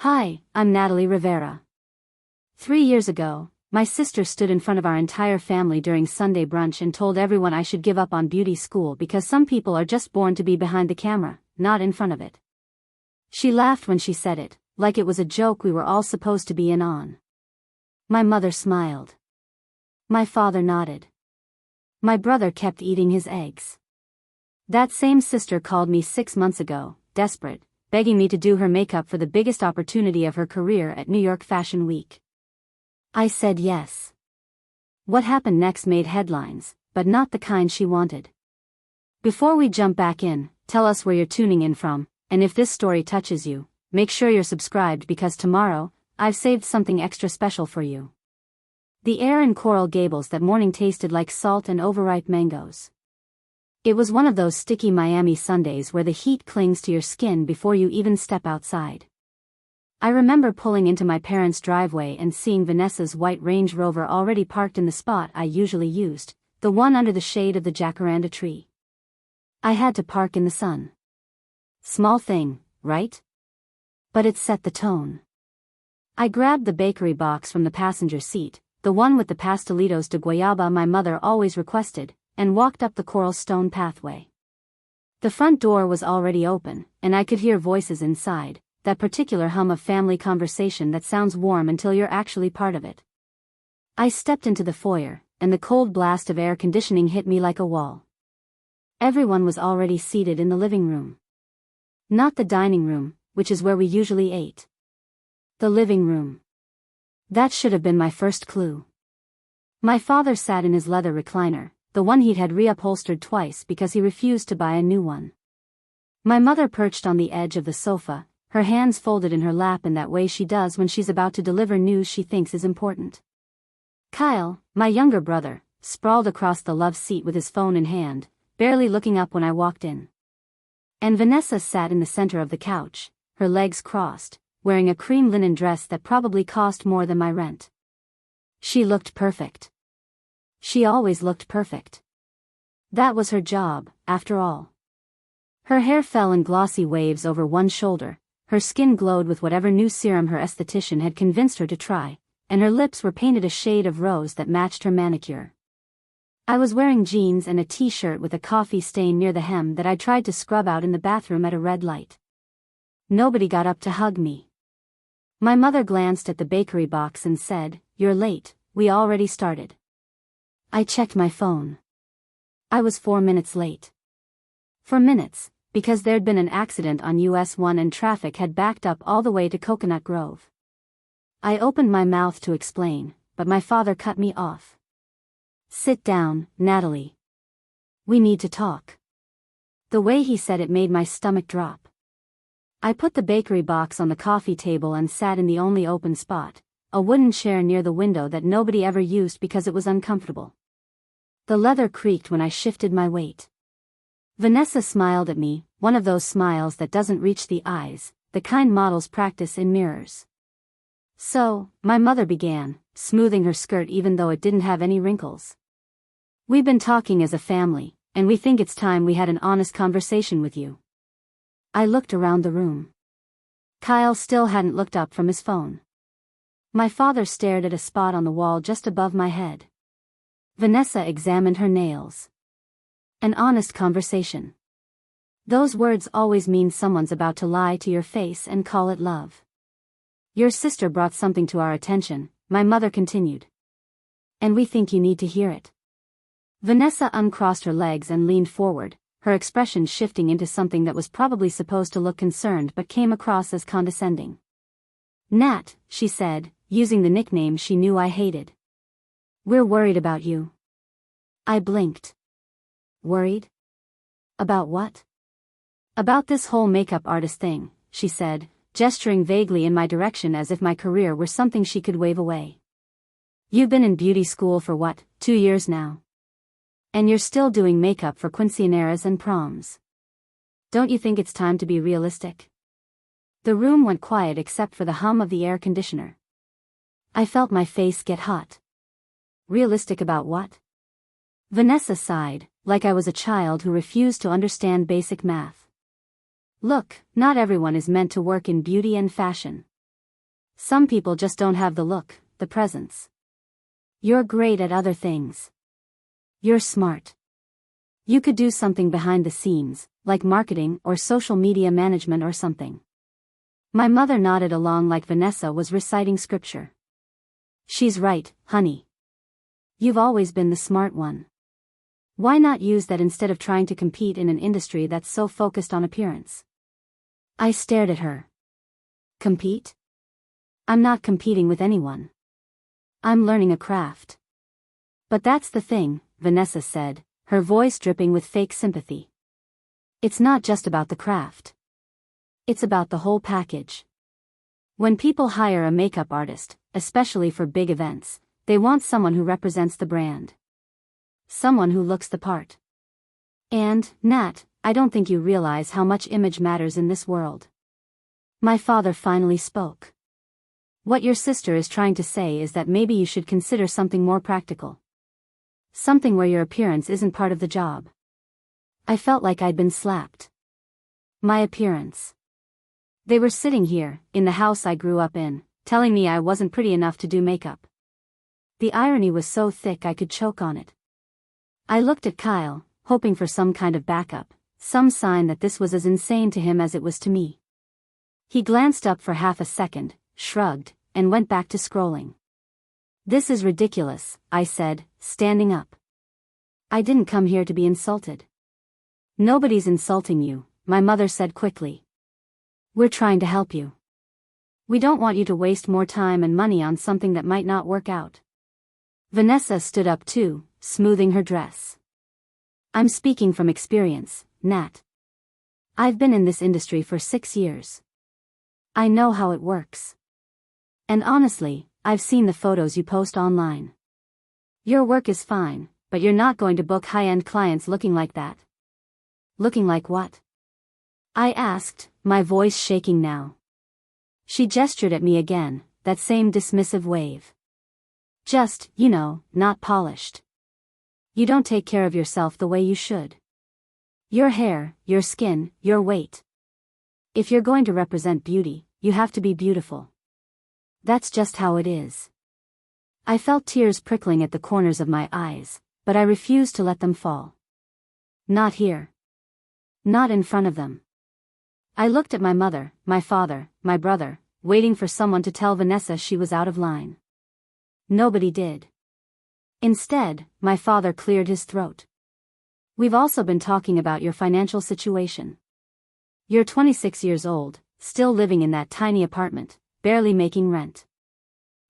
Hi, I'm Natalie Rivera. 3 years ago, my sister stood in front of our entire family during Sunday brunch and told everyone I should give up on beauty school because some people are just born to be behind the camera, not in front of it. She laughed when she said it, like it was a joke we were all supposed to be in on. My mother smiled. My father nodded. My brother kept eating his eggs. That same sister called me 6 months ago, desperate, begging me to do her makeup for the biggest opportunity of her career at New York Fashion Week. I said yes. What happened next made headlines, but not the kind she wanted. Before we jump back in, tell us where you're tuning in from, and if this story touches you, make sure you're subscribed because tomorrow, I've saved something extra special for you. The air in Coral Gables that morning tasted like salt and overripe mangoes. It was one of those sticky Miami Sundays where the heat clings to your skin before you even step outside. I remember pulling into my parents' driveway and seeing Vanessa's white Range Rover already parked in the spot I usually used, the one under the shade of the jacaranda tree. I had to park in the sun. Small thing, right? But it set the tone. I grabbed the bakery box from the passenger seat, the one with the pastelitos de guayaba my mother always requested, and walked up the coral stone pathway. The front door was already open, and I could hear voices inside, that particular hum of family conversation that sounds warm until you're actually part of it. I stepped into the foyer, and the cold blast of air conditioning hit me like a wall. Everyone was already seated in the living room. Not the dining room, which is where we usually ate. The living room. That should have been my first clue. My father sat in his leather recliner, the one he'd had reupholstered twice because he refused to buy a new one. My mother perched on the edge of the sofa, her hands folded in her lap in that way she does when she's about to deliver news she thinks is important. Kyle, my younger brother, sprawled across the love seat with his phone in hand, barely looking up when I walked in. And Vanessa sat in the center of the couch, her legs crossed, wearing a cream linen dress that probably cost more than my rent. She looked perfect. She always looked perfect. That was her job, after all. Her hair fell in glossy waves over one shoulder, her skin glowed with whatever new serum her esthetician had convinced her to try, and her lips were painted a shade of rose that matched her manicure. I was wearing jeans and a t-shirt with a coffee stain near the hem that I tried to scrub out in the bathroom at a red light. Nobody got up to hug me. My mother glanced at the bakery box and said, "You're late, we already started." I checked my phone. I was 4 minutes late. 4 minutes, because there'd been an accident on US 1 and traffic had backed up all the way to Coconut Grove. I opened my mouth to explain, but my father cut me off. "Sit down, Natalie. We need to talk." The way he said it made my stomach drop. I put the bakery box on the coffee table and sat in the only open spot, a wooden chair near the window that nobody ever used because it was uncomfortable. The leather creaked when I shifted my weight. Vanessa smiled at me, one of those smiles that doesn't reach the eyes, the kind models practice in mirrors. "So," my mother began, smoothing her skirt even though it didn't have any wrinkles. "We've been talking as a family, and we think it's time we had an honest conversation with you." I looked around the room. Kyle still hadn't looked up from his phone. My father stared at a spot on the wall just above my head. Vanessa examined her nails. An honest conversation. Those words always mean someone's about to lie to your face and call it love. "Your sister brought something to our attention," my mother continued. "And we think you need to hear it." Vanessa uncrossed her legs and leaned forward, her expression shifting into something that was probably supposed to look concerned but came across as condescending. "Nat," she said, using the nickname she knew I hated. "We're worried about you." I blinked. "Worried? About what?" "About this whole makeup artist thing," she said, gesturing vaguely in my direction as if my career were something she could wave away. "You've been in beauty school for what, 2 years now? And you're still doing makeup for quinceañeras and proms. Don't you think it's time to be realistic?" The room went quiet except for the hum of the air conditioner. I felt my face get hot. Realistic about what? Vanessa sighed, like I was a child who refused to understand basic math. "Look, not everyone is meant to work in beauty and fashion. Some people just don't have the look, the presence. You're great at other things. You're smart. You could do something behind the scenes, like marketing or social media management or something. My mother nodded along like Vanessa was reciting scripture. She's right, honey. You've always been the smart one. Why not use that instead of trying to compete in an industry that's so focused on appearance? I stared at her. Compete? I'm not competing with anyone. I'm learning a craft. But that's the thing, Vanessa said, her voice dripping with fake sympathy. It's not just about the craft. It's about the whole package. When people hire a makeup artist, especially for big events, they want someone who represents the brand. Someone who looks the part. And, Nat, I don't think you realize how much image matters in this world. My father finally spoke. What your sister is trying to say is that maybe you should consider something more practical. Something where your appearance isn't part of the job. I felt like I'd been slapped. My appearance. They were sitting here, in the house I grew up in, telling me I wasn't pretty enough to do makeup. The irony was so thick I could choke on it. I looked at Kyle, hoping for some kind of backup, some sign that this was as insane to him as it was to me. He glanced up for half a second, shrugged, and went back to scrolling. This is ridiculous, I said, standing up. I didn't come here to be insulted. Nobody's insulting you, my mother said quickly. We're trying to help you. We don't want you to waste more time and money on something that might not work out. Vanessa stood up too, smoothing her dress. I'm speaking from experience, Nat. I've been in this industry for 6 years. I know how it works. And honestly, I've seen the photos you post online. Your work is fine, but you're not going to book high-end clients looking like that. Looking like what? I asked, my voice shaking now. She gestured at me again, that same dismissive wave. Just, not polished. You don't take care of yourself the way you should. Your hair, your skin, your weight. If you're going to represent beauty, you have to be beautiful. That's just how it is. I felt tears prickling at the corners of my eyes, but I refused to let them fall. Not here. Not in front of them. I looked at my mother, my father, my brother, waiting for someone to tell Vanessa she was out of line. Nobody did. Instead, my father cleared his throat. We've also been talking about your financial situation. You're 26 years old, still living in that tiny apartment, barely making rent.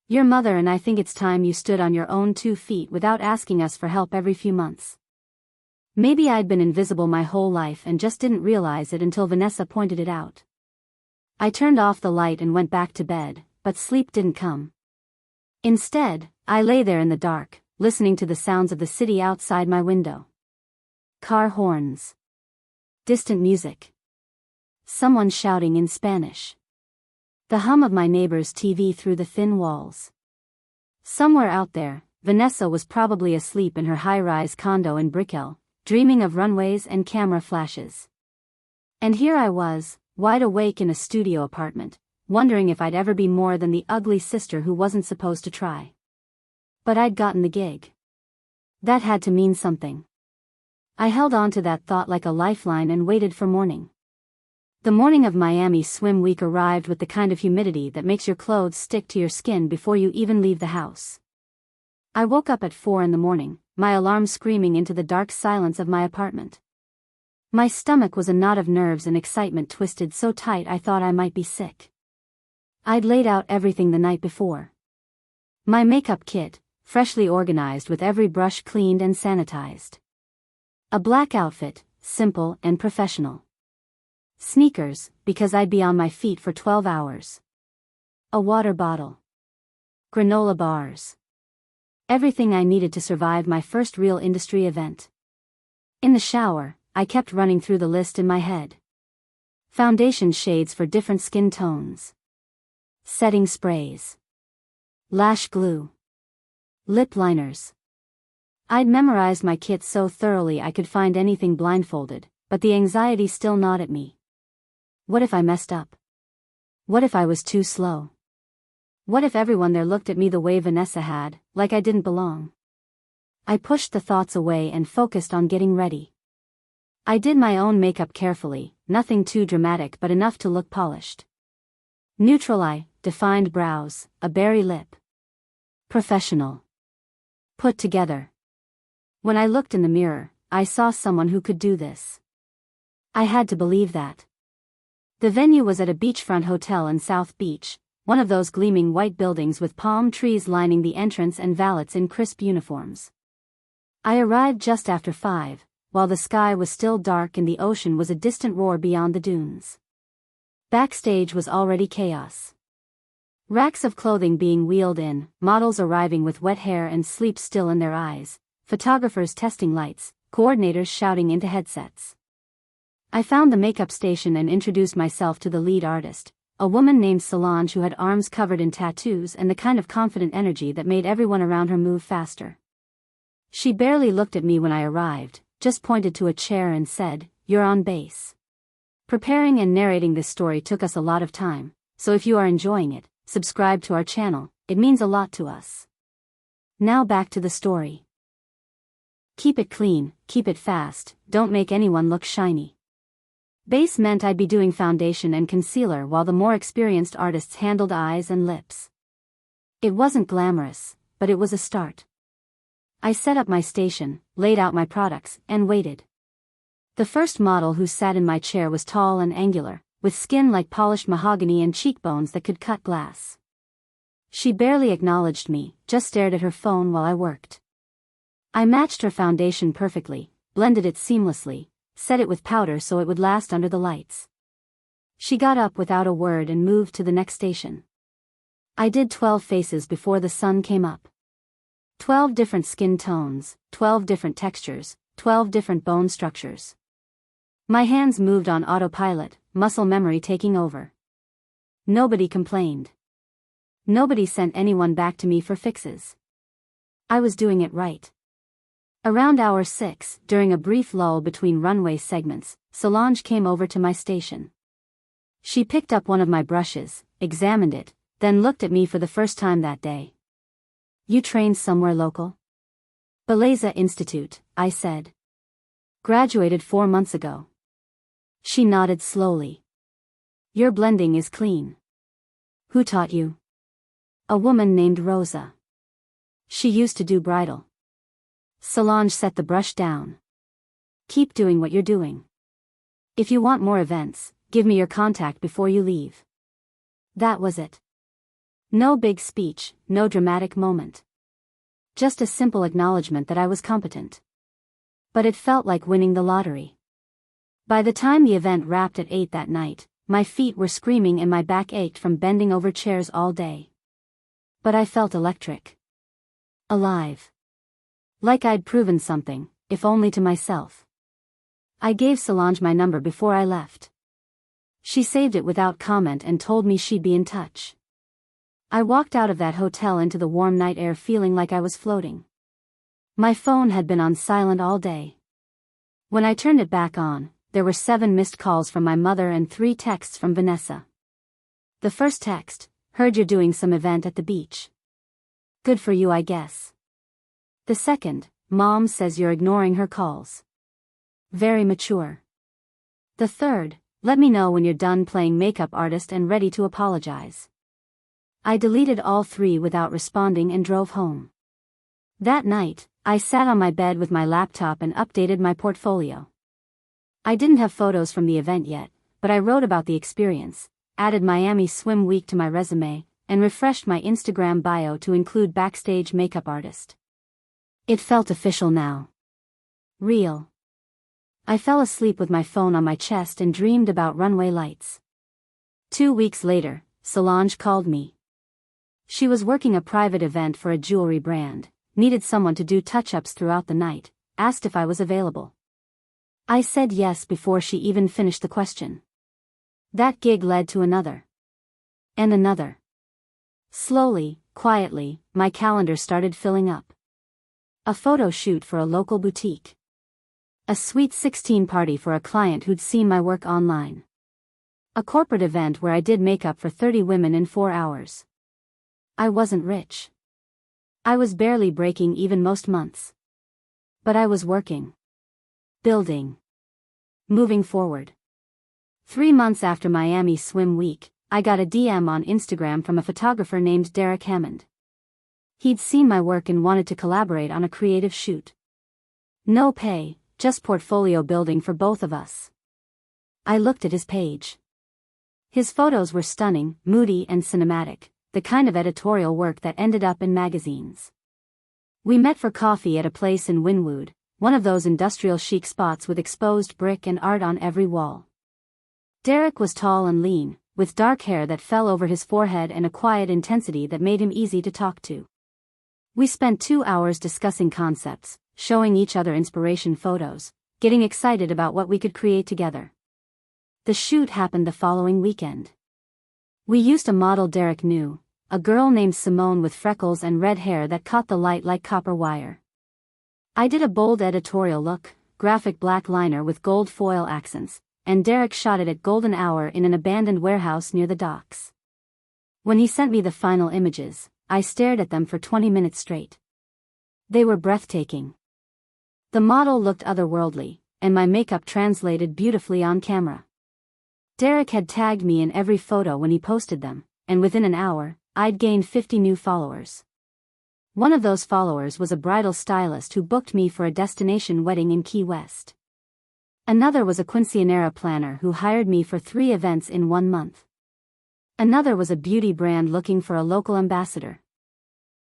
Your mother and I think it's time you stood on your own 2 feet without asking us for help every few months. Maybe I'd been invisible my whole life and just didn't realize it until Vanessa pointed it out. I turned off the light and went back to bed, but sleep didn't come. Instead, I lay there in the dark, listening to the sounds of the city outside my window. Car horns. Distant music. Someone shouting in Spanish. The hum of my neighbor's TV through the thin walls. Somewhere out there, Vanessa was probably asleep in her high-rise condo in Brickell, dreaming of runways and camera flashes. And here I was, wide awake in a studio apartment, wondering if I'd ever be more than the ugly sister who wasn't supposed to try. But I'd gotten the gig. That had to mean something. I held on to that thought like a lifeline and waited for morning. The morning of Miami Swim Week arrived with the kind of humidity that makes your clothes stick to your skin before you even leave the house. I woke up at 4 a.m, my alarm screaming into the dark silence of my apartment. My stomach was a knot of nerves and excitement twisted so tight I thought I might be sick. I'd laid out everything the night before. My makeup kit, freshly organized with every brush cleaned and sanitized. A black outfit, simple and professional. Sneakers, because I'd be on my feet for 12 hours. A water bottle. Granola bars. Everything I needed to survive my first real industry event. In the shower, I kept running through the list in my head. Foundation shades for different skin tones. Setting sprays. Lash glue. Lip liners. I'd memorized my kit so thoroughly I could find anything blindfolded, but the anxiety still gnawed at me. What if I messed up? What if I was too slow? What if everyone there looked at me the way Vanessa had, like I didn't belong? I pushed the thoughts away and focused on getting ready. I did my own makeup carefully, nothing too dramatic but enough to look polished. Neutral eye, defined brows, a berry lip. Professional. Put together. When I looked in the mirror, I saw someone who could do this. I had to believe that. The venue was at a beachfront hotel in South Beach, one of those gleaming white buildings with palm trees lining the entrance and valets in crisp uniforms. I arrived just after 5, while the sky was still dark and the ocean was a distant roar beyond the dunes. Backstage was already chaos. Racks of clothing being wheeled in, models arriving with wet hair and sleep still in their eyes, photographers testing lights, coordinators shouting into headsets. I found the makeup station and introduced myself to the lead artist, a woman named Solange who had arms covered in tattoos and the kind of confident energy that made everyone around her move faster. She barely looked at me when I arrived, just pointed to a chair and said, "You're on base." Preparing and narrating this story took us a lot of time, so if you are enjoying it, subscribe to our channel, it means a lot to us. Now back to the story. Keep it clean, keep it fast, don't make anyone look shiny. Base meant I'd be doing foundation and concealer while the more experienced artists handled eyes and lips. It wasn't glamorous, but it was a start. I set up my station, laid out my products, and waited. The first model who sat in my chair was tall and angular, with skin like polished mahogany and cheekbones that could cut glass. She barely acknowledged me, just stared at her phone while I worked. I matched her foundation perfectly, blended it seamlessly, set it with powder so it would last under the lights. She got up without a word and moved to the next station. I did 12 faces before the sun came up. 12 different skin tones, 12 different textures, 12 different bone structures. My hands moved on autopilot, muscle memory taking over. Nobody complained. Nobody sent anyone back to me for fixes. I was doing it right. Around hour 6, during a brief lull between runway segments, Solange came over to my station. She picked up one of my brushes, examined it, then looked at me for the first time that day. "You trained somewhere local?" "Belleza Institute," I said. "Graduated 4 months ago." She nodded slowly. "Your blending is clean." "Who taught you?" "A woman named Rosa. She used to do bridal." Solange set the brush down. "Keep doing what you're doing. If you want more events, give me your contact before you leave." That was it. No big speech, no dramatic moment. Just a simple acknowledgement that I was competent. But it felt like winning the lottery. By the time the event wrapped at 8 that night, my feet were screaming and my back ached from bending over chairs all day. But I felt electric. Alive. Like I'd proven something, if only to myself. I gave Solange my number before I left. She saved it without comment and told me she'd be in touch. I walked out of that hotel into the warm night air feeling like I was floating. My phone had been on silent all day. When I turned it back on, there were 7 missed calls from my mother and 3 texts from Vanessa. The first text, "Heard you're doing some event at the beach. Good for you, I guess." The second, "Mom says you're ignoring her calls. Very mature." The third, "Let me know when you're done playing makeup artist and ready to apologize." I deleted all 3 without responding and drove home. That night, I sat on my bed with my laptop and updated my portfolio. I didn't have photos from the event yet, but I wrote about the experience, added Miami Swim Week to my resume, and refreshed my Instagram bio to include backstage makeup artist. It felt official now. Real. I fell asleep with my phone on my chest and dreamed about runway lights. 2 weeks later, Solange called me. She was working a private event for a jewelry brand, needed someone to do touch-ups throughout the night, asked if I was available. I said yes before she even finished the question. That gig led to another. And another. Slowly, quietly, my calendar started filling up. A photo shoot for a local boutique. A sweet 16 party for a client who'd seen my work online. A corporate event where I did makeup for 30 women in 4 hours. I wasn't rich. I was barely breaking even most months. But I was working. Building. Moving forward. 3 months after Miami Swim Week, I got a DM on Instagram from a photographer named Derek Hammond. He'd seen my work and wanted to collaborate on a creative shoot. No pay, just portfolio building for both of us. I looked at his page. His photos were stunning, moody and cinematic, the kind of editorial work that ended up in magazines. We met for coffee at a place in Wynwood, one of those industrial chic spots with exposed brick and art on every wall. Derek was tall and lean, with dark hair that fell over his forehead and a quiet intensity that made him easy to talk to. We spent 2 hours discussing concepts, showing each other inspiration photos, getting excited about what we could create together. The shoot happened the following weekend. We used a model Derek knew, a girl named Simone with freckles and red hair that caught the light like copper wire. I did a bold editorial look, graphic black liner with gold foil accents, and Derek shot it at golden hour in an abandoned warehouse near the docks. When he sent me the final images, I stared at them for 20 minutes straight. They were breathtaking. The model looked otherworldly, and my makeup translated beautifully on camera. Derek had tagged me in every photo when he posted them, and within an hour, I'd gained 50 new followers. One of those followers was a bridal stylist who booked me for a destination wedding in Key West. Another was a quinceañera planner who hired me for 3 events in 1 month. Another was a beauty brand looking for a local ambassador.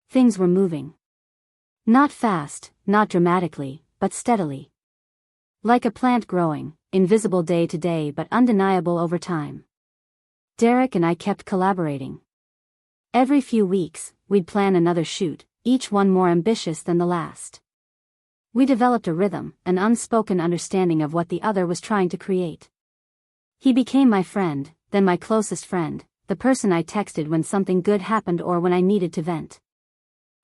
Things were moving. Not fast, not dramatically, but steadily. Like a plant growing, invisible day to day but undeniable over time. Derek and I kept collaborating. Every few weeks, we'd plan another shoot, each one more ambitious than the last. We developed a rhythm, an unspoken understanding of what the other was trying to create. He became my friend, then my closest friend, the person I texted when something good happened or when I needed to vent.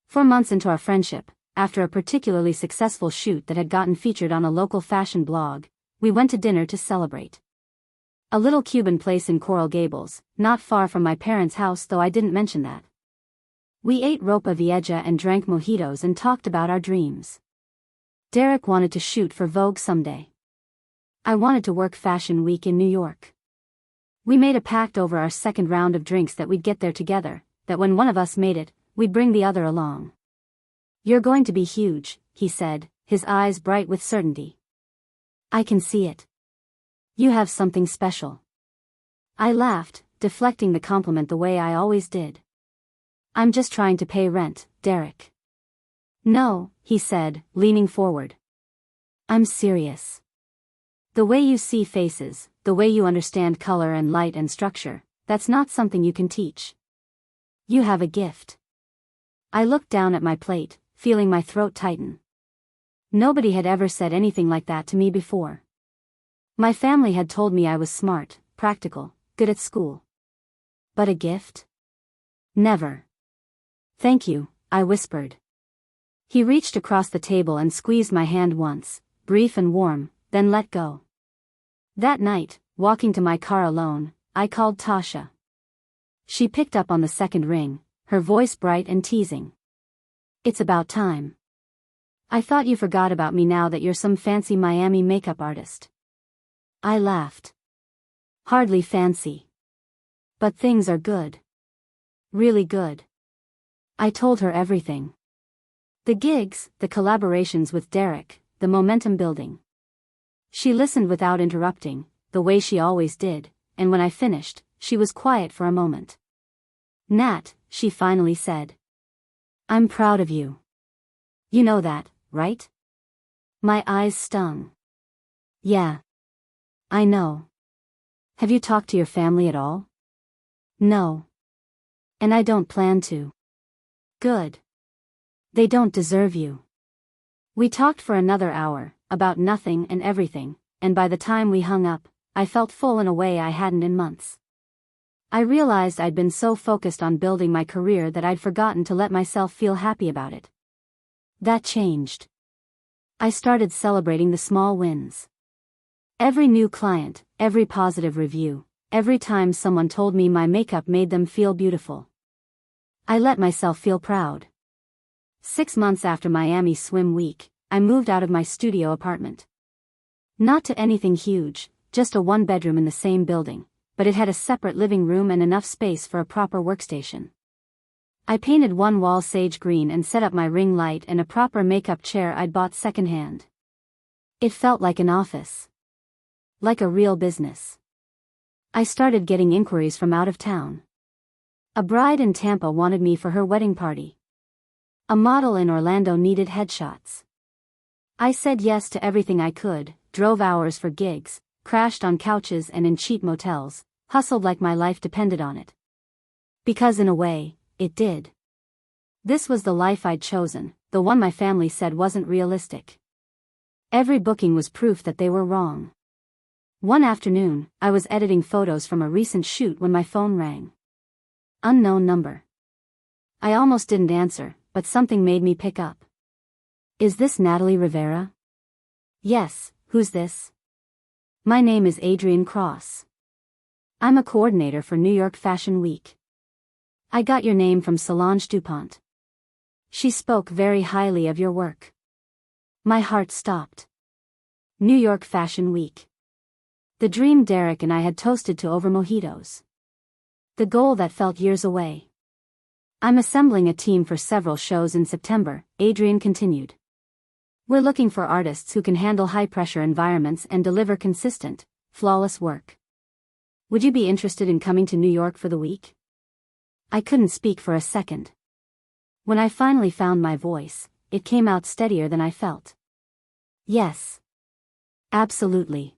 4 months into our friendship, after a particularly successful shoot that had gotten featured on a local fashion blog, we went to dinner to celebrate. A little Cuban place in Coral Gables, not far from my parents' house, though I didn't mention that. We ate ropa vieja and drank mojitos and talked about our dreams. Derek wanted to shoot for Vogue someday. I wanted to work Fashion Week in New York. We made a pact over our second round of drinks that we'd get there together, that when one of us made it, we'd bring the other along. "You're going to be huge," he said, his eyes bright with certainty. "I can see it. You have something special." I laughed, deflecting the compliment the way I always did. "I'm just trying to pay rent, Derek." "No," he said, leaning forward. "I'm serious. The way you see faces, the way you understand color and light and structure, that's not something you can teach. You have a gift." I looked down at my plate, feeling my throat tighten. Nobody had ever said anything like that to me before. My family had told me I was smart, practical, good at school. But a gift? Never. "Thank you," I whispered. He reached across the table and squeezed my hand once, brief and warm, then let go. That night, walking to my car alone, I called Tasha. She picked up on the second ring, her voice bright and teasing. "It's about time. I thought you forgot about me now that you're some fancy Miami makeup artist." I laughed. "Hardly fancy. But things are good. Really good." I told her everything. The gigs, the collaborations with Derek, the momentum building. She listened without interrupting, the way she always did, and when I finished, she was quiet for a moment. "Nat," she finally said. "I'm proud of you. You know that, right?" My eyes stung. "Yeah. I know. Have you talked to your family at all?" "No. And I don't plan to." "Good. They don't deserve you." We talked for another hour, about nothing and everything, and by the time we hung up, I felt full in a way I hadn't in months. I realized I'd been so focused on building my career that I'd forgotten to let myself feel happy about it. That changed. I started celebrating the small wins. Every new client, every positive review, every time someone told me my makeup made them feel beautiful. I let myself feel proud. 6 months after Miami Swim Week, I moved out of my studio apartment. Not to anything huge, just a one-bedroom in the same building, but it had a separate living room and enough space for a proper workstation. I painted one wall sage green and set up my ring light and a proper makeup chair I'd bought secondhand. It felt like an office. Like a real business. I started getting inquiries from out of town. A bride in Tampa wanted me for her wedding party. A model in Orlando needed headshots. I said yes to everything I could, drove hours for gigs, crashed on couches and in cheap motels, hustled like my life depended on it. Because in a way, it did. This was the life I'd chosen, the one my family said wasn't realistic. Every booking was proof that they were wrong. One afternoon, I was editing photos from a recent shoot when my phone rang. Unknown number. I almost didn't answer, but something made me pick up. Is this Natalie Rivera? Yes, who's this? My name is Adrienne Cross. I'm a coordinator for New York Fashion Week. I got your name from Solange DuPont. She spoke very highly of your work. My heart stopped. New York Fashion Week. The dream Derek and I had toasted to over mojitos. The goal that felt years away. I'm assembling a team for several shows in September, Adrienne continued. We're looking for artists who can handle high-pressure environments and deliver consistent, flawless work. Would you be interested in coming to New York for the week? I couldn't speak for a second. When I finally found my voice, it came out steadier than I felt. Yes. Absolutely.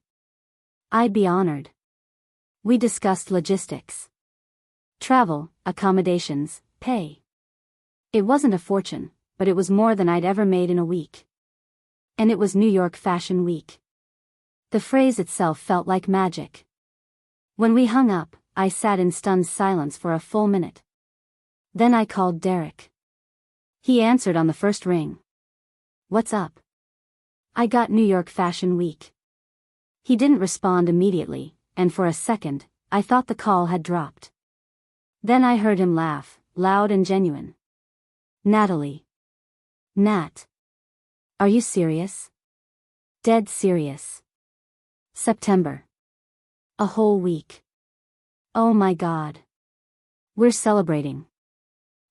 I'd be honored. We discussed logistics. Travel, accommodations, pay. It wasn't a fortune, but it was more than I'd ever made in a week. And it was New York Fashion Week. The phrase itself felt like magic. When we hung up, I sat in stunned silence for a full minute. Then I called Derek. He answered on the first ring. What's up? I got New York Fashion Week. He didn't respond immediately, and for a second, I thought the call had dropped. Then I heard him laugh, loud and genuine. Natalie. Nat. Are you serious? Dead serious. September. A whole week. Oh my God. We're celebrating.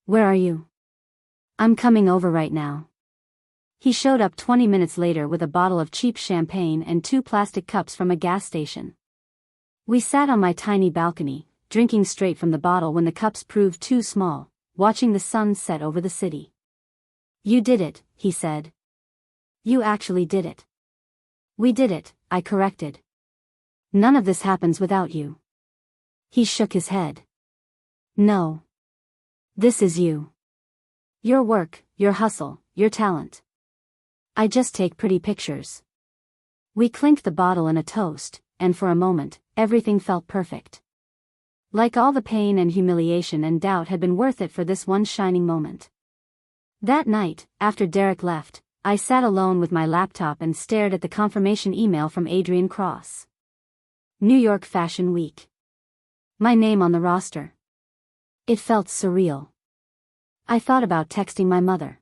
Where are you? I'm coming over right now. He showed up 20 minutes later with a bottle of cheap champagne and 2 plastic cups from a gas station. We sat on my tiny balcony, drinking straight from the bottle when the cups proved too small, watching the sun set over the city. You did it, he said. You actually did it. We did it, I corrected. None of this happens without you. He shook his head. No. This is you. Your work, your hustle, your talent. I just take pretty pictures. We clinked the bottle in a toast, and for a moment, everything felt perfect. Like all the pain and humiliation and doubt had been worth it for this one shining moment. That night, after Derek left, I sat alone with my laptop and stared at the confirmation email from Adrienne Cross. New York Fashion Week. My name on the roster. It felt surreal. I thought about texting my mother.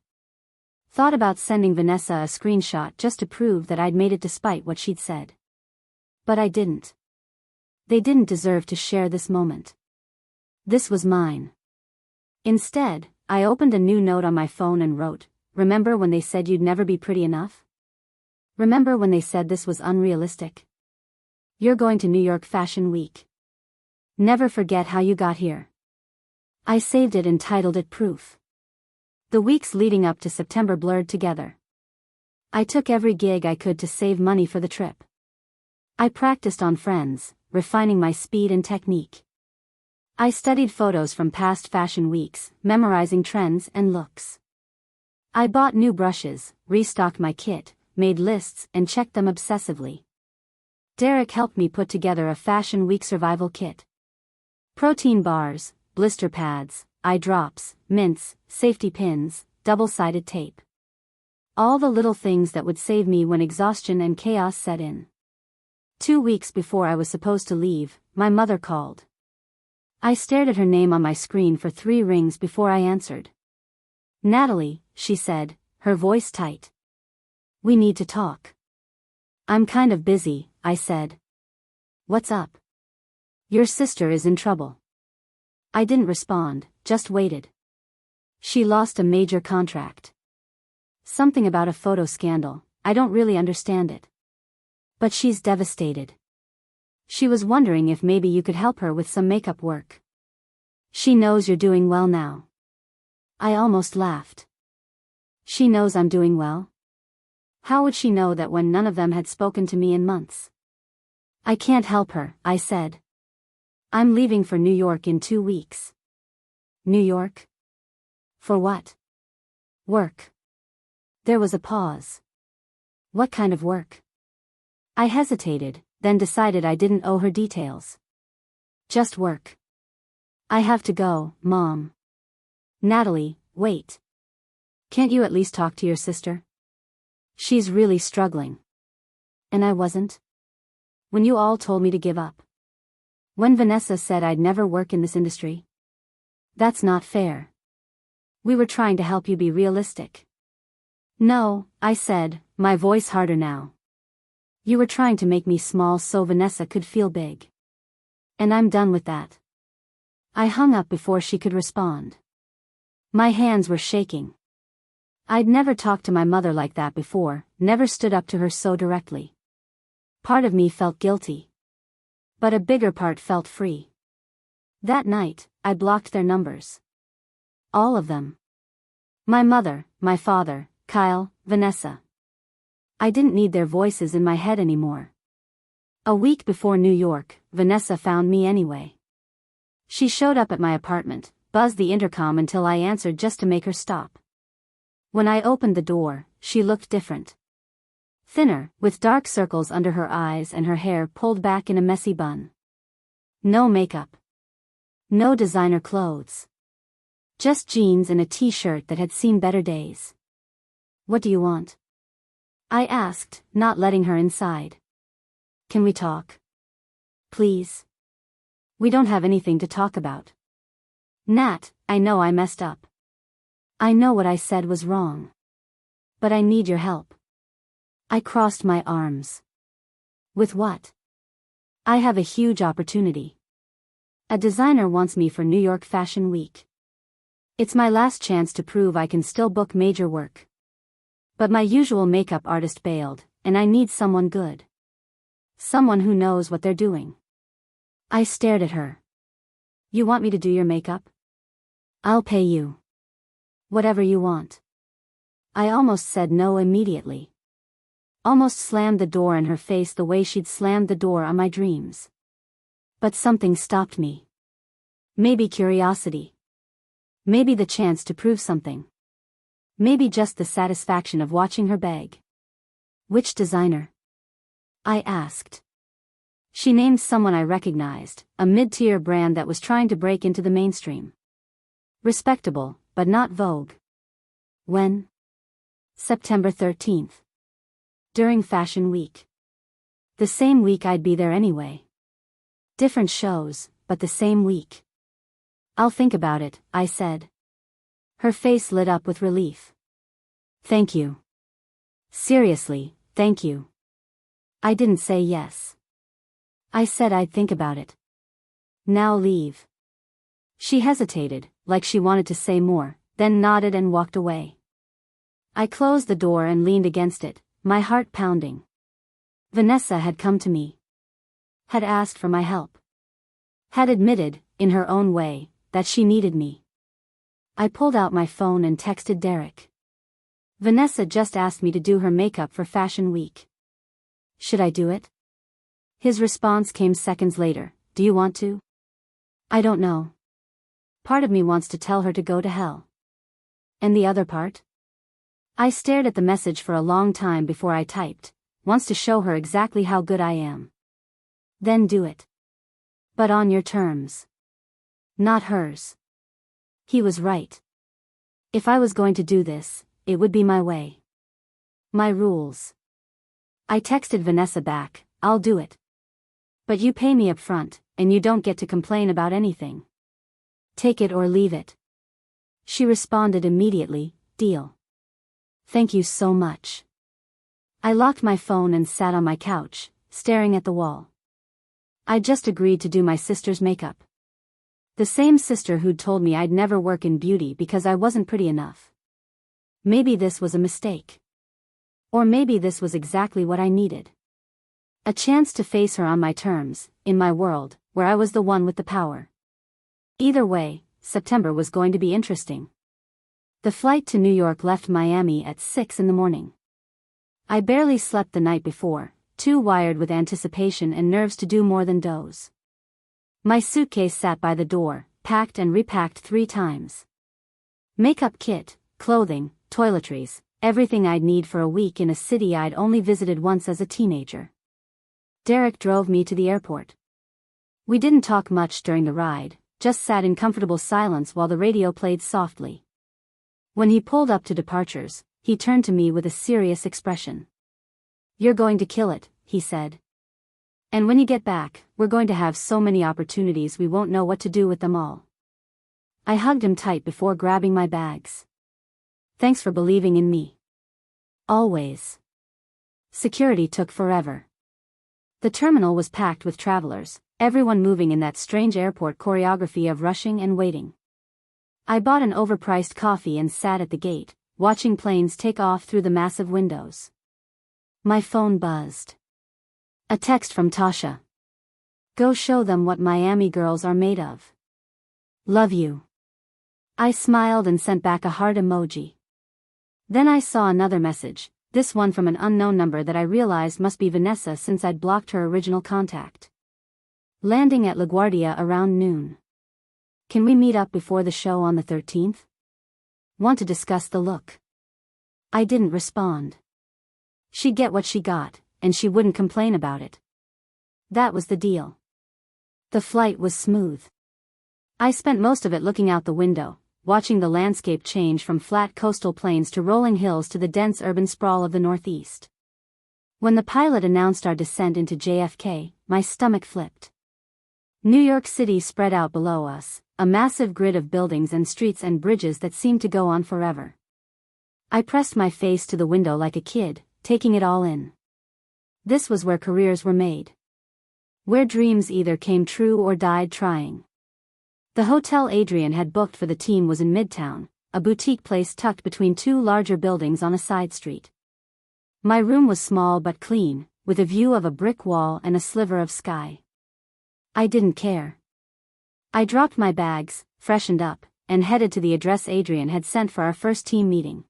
Thought about sending Vanessa a screenshot just to prove that I'd made it despite what she'd said. But I didn't. They didn't deserve to share this moment. This was mine. Instead, I opened a new note on my phone and wrote, "Remember when they said you'd never be pretty enough? Remember when they said this was unrealistic? You're going to New York Fashion Week. Never forget how you got here." I saved it and titled it Proof. The weeks leading up to September blurred together. I took every gig I could to save money for the trip. I practiced on friends, refining my speed and technique. I studied photos from past fashion weeks, memorizing trends and looks. I bought new brushes, restocked my kit, made lists and checked them obsessively. Derek helped me put together a Fashion Week survival kit. Protein bars, blister pads, eye drops, mints, safety pins, double-sided tape. All the little things that would save me when exhaustion and chaos set in. 2 weeks before I was supposed to leave, my mother called. I stared at her name on my screen for 3 rings before I answered. Natalie, she said, her voice tight. We need to talk. I'm kind of busy, I said. What's up? Your sister is in trouble. I didn't respond, just waited. She lost a major contract. Something about a photo scandal, I don't really understand it. But she's devastated. She was wondering if maybe you could help her with some makeup work. She knows you're doing well now. I almost laughed. She knows I'm doing well? How would she know that when none of them had spoken to me in months? I can't help her, I said. I'm leaving for New York in 2 weeks. New York? For what? Work. There was a pause. What kind of work? I hesitated, then decided I didn't owe her details. Just work. I have to go, Mom. Natalie, wait. Can't you at least talk to your sister? She's really struggling. And I wasn't? When you all told me to give up. When Vanessa said I'd never work in this industry. That's not fair. We were trying to help you be realistic. No, I said, my voice harder now. You were trying to make me small so Vanessa could feel big. And I'm done with that. I hung up before she could respond. My hands were shaking. I'd never talked to my mother like that before, never stood up to her so directly. Part of me felt guilty. But a bigger part felt free. That night, I blocked their numbers. All of them. My mother, my father, Kyle, Vanessa. I didn't need their voices in my head anymore. A week before New York, Vanessa found me anyway. She showed up at my apartment, buzzed the intercom until I answered just to make her stop. When I opened the door, she looked different. Thinner, with dark circles under her eyes and her hair pulled back in a messy bun. No makeup. No designer clothes. Just jeans and a t-shirt that had seen better days. What do you want? I asked, not letting her inside. Can we talk? Please. We don't have anything to talk about. Nat, I know I messed up. I know what I said was wrong. But I need your help. I crossed my arms. With what? I have a huge opportunity. A designer wants me for New York Fashion Week. It's my last chance to prove I can still book major work. But my usual makeup artist bailed, and I need someone good. Someone who knows what they're doing. I stared at her. You want me to do your makeup? I'll pay you. Whatever you want. I almost said no immediately. Almost slammed the door in her face the way she'd slammed the door on my dreams. But something stopped me. Maybe curiosity. Maybe the chance to prove something. Maybe just the satisfaction of watching her beg. Which designer? I asked. She named someone I recognized, a mid-tier brand that was trying to break into the mainstream. Respectable, but not Vogue. When? September 13th. During Fashion Week. The same week I'd be there anyway. Different shows, but the same week. I'll think about it, I said. Her face lit up with relief. Thank you. Seriously, thank you. I didn't say yes. I said I'd think about it. Now leave. She hesitated, like she wanted to say more, then nodded and walked away. I closed the door and leaned against it, my heart pounding. Vanessa had come to me. Had asked for my help. Had admitted, in her own way, that she needed me. I pulled out my phone and texted Derek. Vanessa just asked me to do her makeup for Fashion Week. Should I do it? His response came seconds later. Do you want to? I don't know. Part of me wants to tell her to go to hell. And the other part? I stared at the message for a long time before I typed, wants to show her exactly how good I am. Then do it. But on your terms. Not hers. He was right. If I was going to do this, it would be my way. My rules. I texted Vanessa back, I'll do it. But you pay me up front, and you don't get to complain about anything. Take it or leave it. She responded immediately, deal. Thank you so much. I locked my phone and sat on my couch, staring at the wall. I just agreed to do my sister's makeup. The same sister who'd told me I'd never work in beauty because I wasn't pretty enough. Maybe this was a mistake. Or maybe this was exactly what I needed. A chance to face her on my terms, in my world, where I was the one with the power. Either way, September was going to be interesting. The flight to New York left Miami at 6 in the morning. I barely slept the night before, too wired with anticipation and nerves to do more than doze. My suitcase sat by the door, packed and repacked 3 times. Makeup kit, clothing, toiletries, everything I'd need for a week in a city I'd only visited once as a teenager. Derek drove me to the airport. We didn't talk much during the ride, just sat in comfortable silence while the radio played softly. When he pulled up to departures, he turned to me with a serious expression. "You're going to kill it," he said. "And when you get back, we're going to have so many opportunities we won't know what to do with them all." I hugged him tight before grabbing my bags. "Thanks for believing in me. Always." Security took forever. The terminal was packed with travelers, everyone moving in that strange airport choreography of rushing and waiting. I bought an overpriced coffee and sat at the gate, watching planes take off through the massive windows. My phone buzzed. A text from Tasha. "Go show them what Miami girls are made of. Love you." I smiled and sent back a heart emoji. Then I saw another message, this one from an unknown number that I realized must be Vanessa since I'd blocked her original contact. "Landing at LaGuardia around noon. Can we meet up before the show on the 13th? Want to discuss the look." I didn't respond. She'd get what she got, and she wouldn't complain about it. That was the deal. The flight was smooth. I spent most of it looking out the window, watching the landscape change from flat coastal plains to rolling hills to the dense urban sprawl of the Northeast. When the pilot announced our descent into JFK, my stomach flipped. New York City spread out below us, a massive grid of buildings and streets and bridges that seemed to go on forever. I pressed my face to the window like a kid, taking it all in. This was where careers were made. Where dreams either came true or died trying. The hotel Adrian had booked for the team was in Midtown, a boutique place tucked between 2 larger buildings on a side street. My room was small but clean, with a view of a brick wall and a sliver of sky. I didn't care. I dropped my bags, freshened up, and headed to the address Adrian had sent for our first team meeting.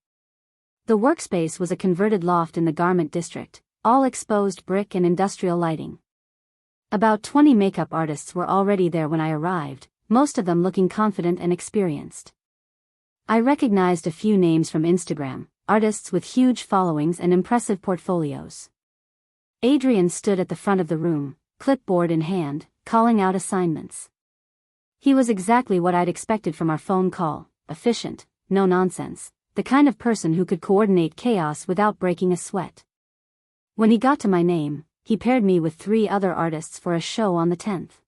The workspace was a converted loft in the garment district, all exposed brick and industrial lighting. About 20 makeup artists were already there when I arrived, most of them looking confident and experienced. I recognized a few names from Instagram, artists with huge followings and impressive portfolios. Adrian stood at the front of the room, clipboard in hand, calling out assignments. He was exactly what I'd expected from our phone call, efficient, no nonsense, the kind of person who could coordinate chaos without breaking a sweat. When he got to my name, he paired me with 3 other artists for a show on the 10th.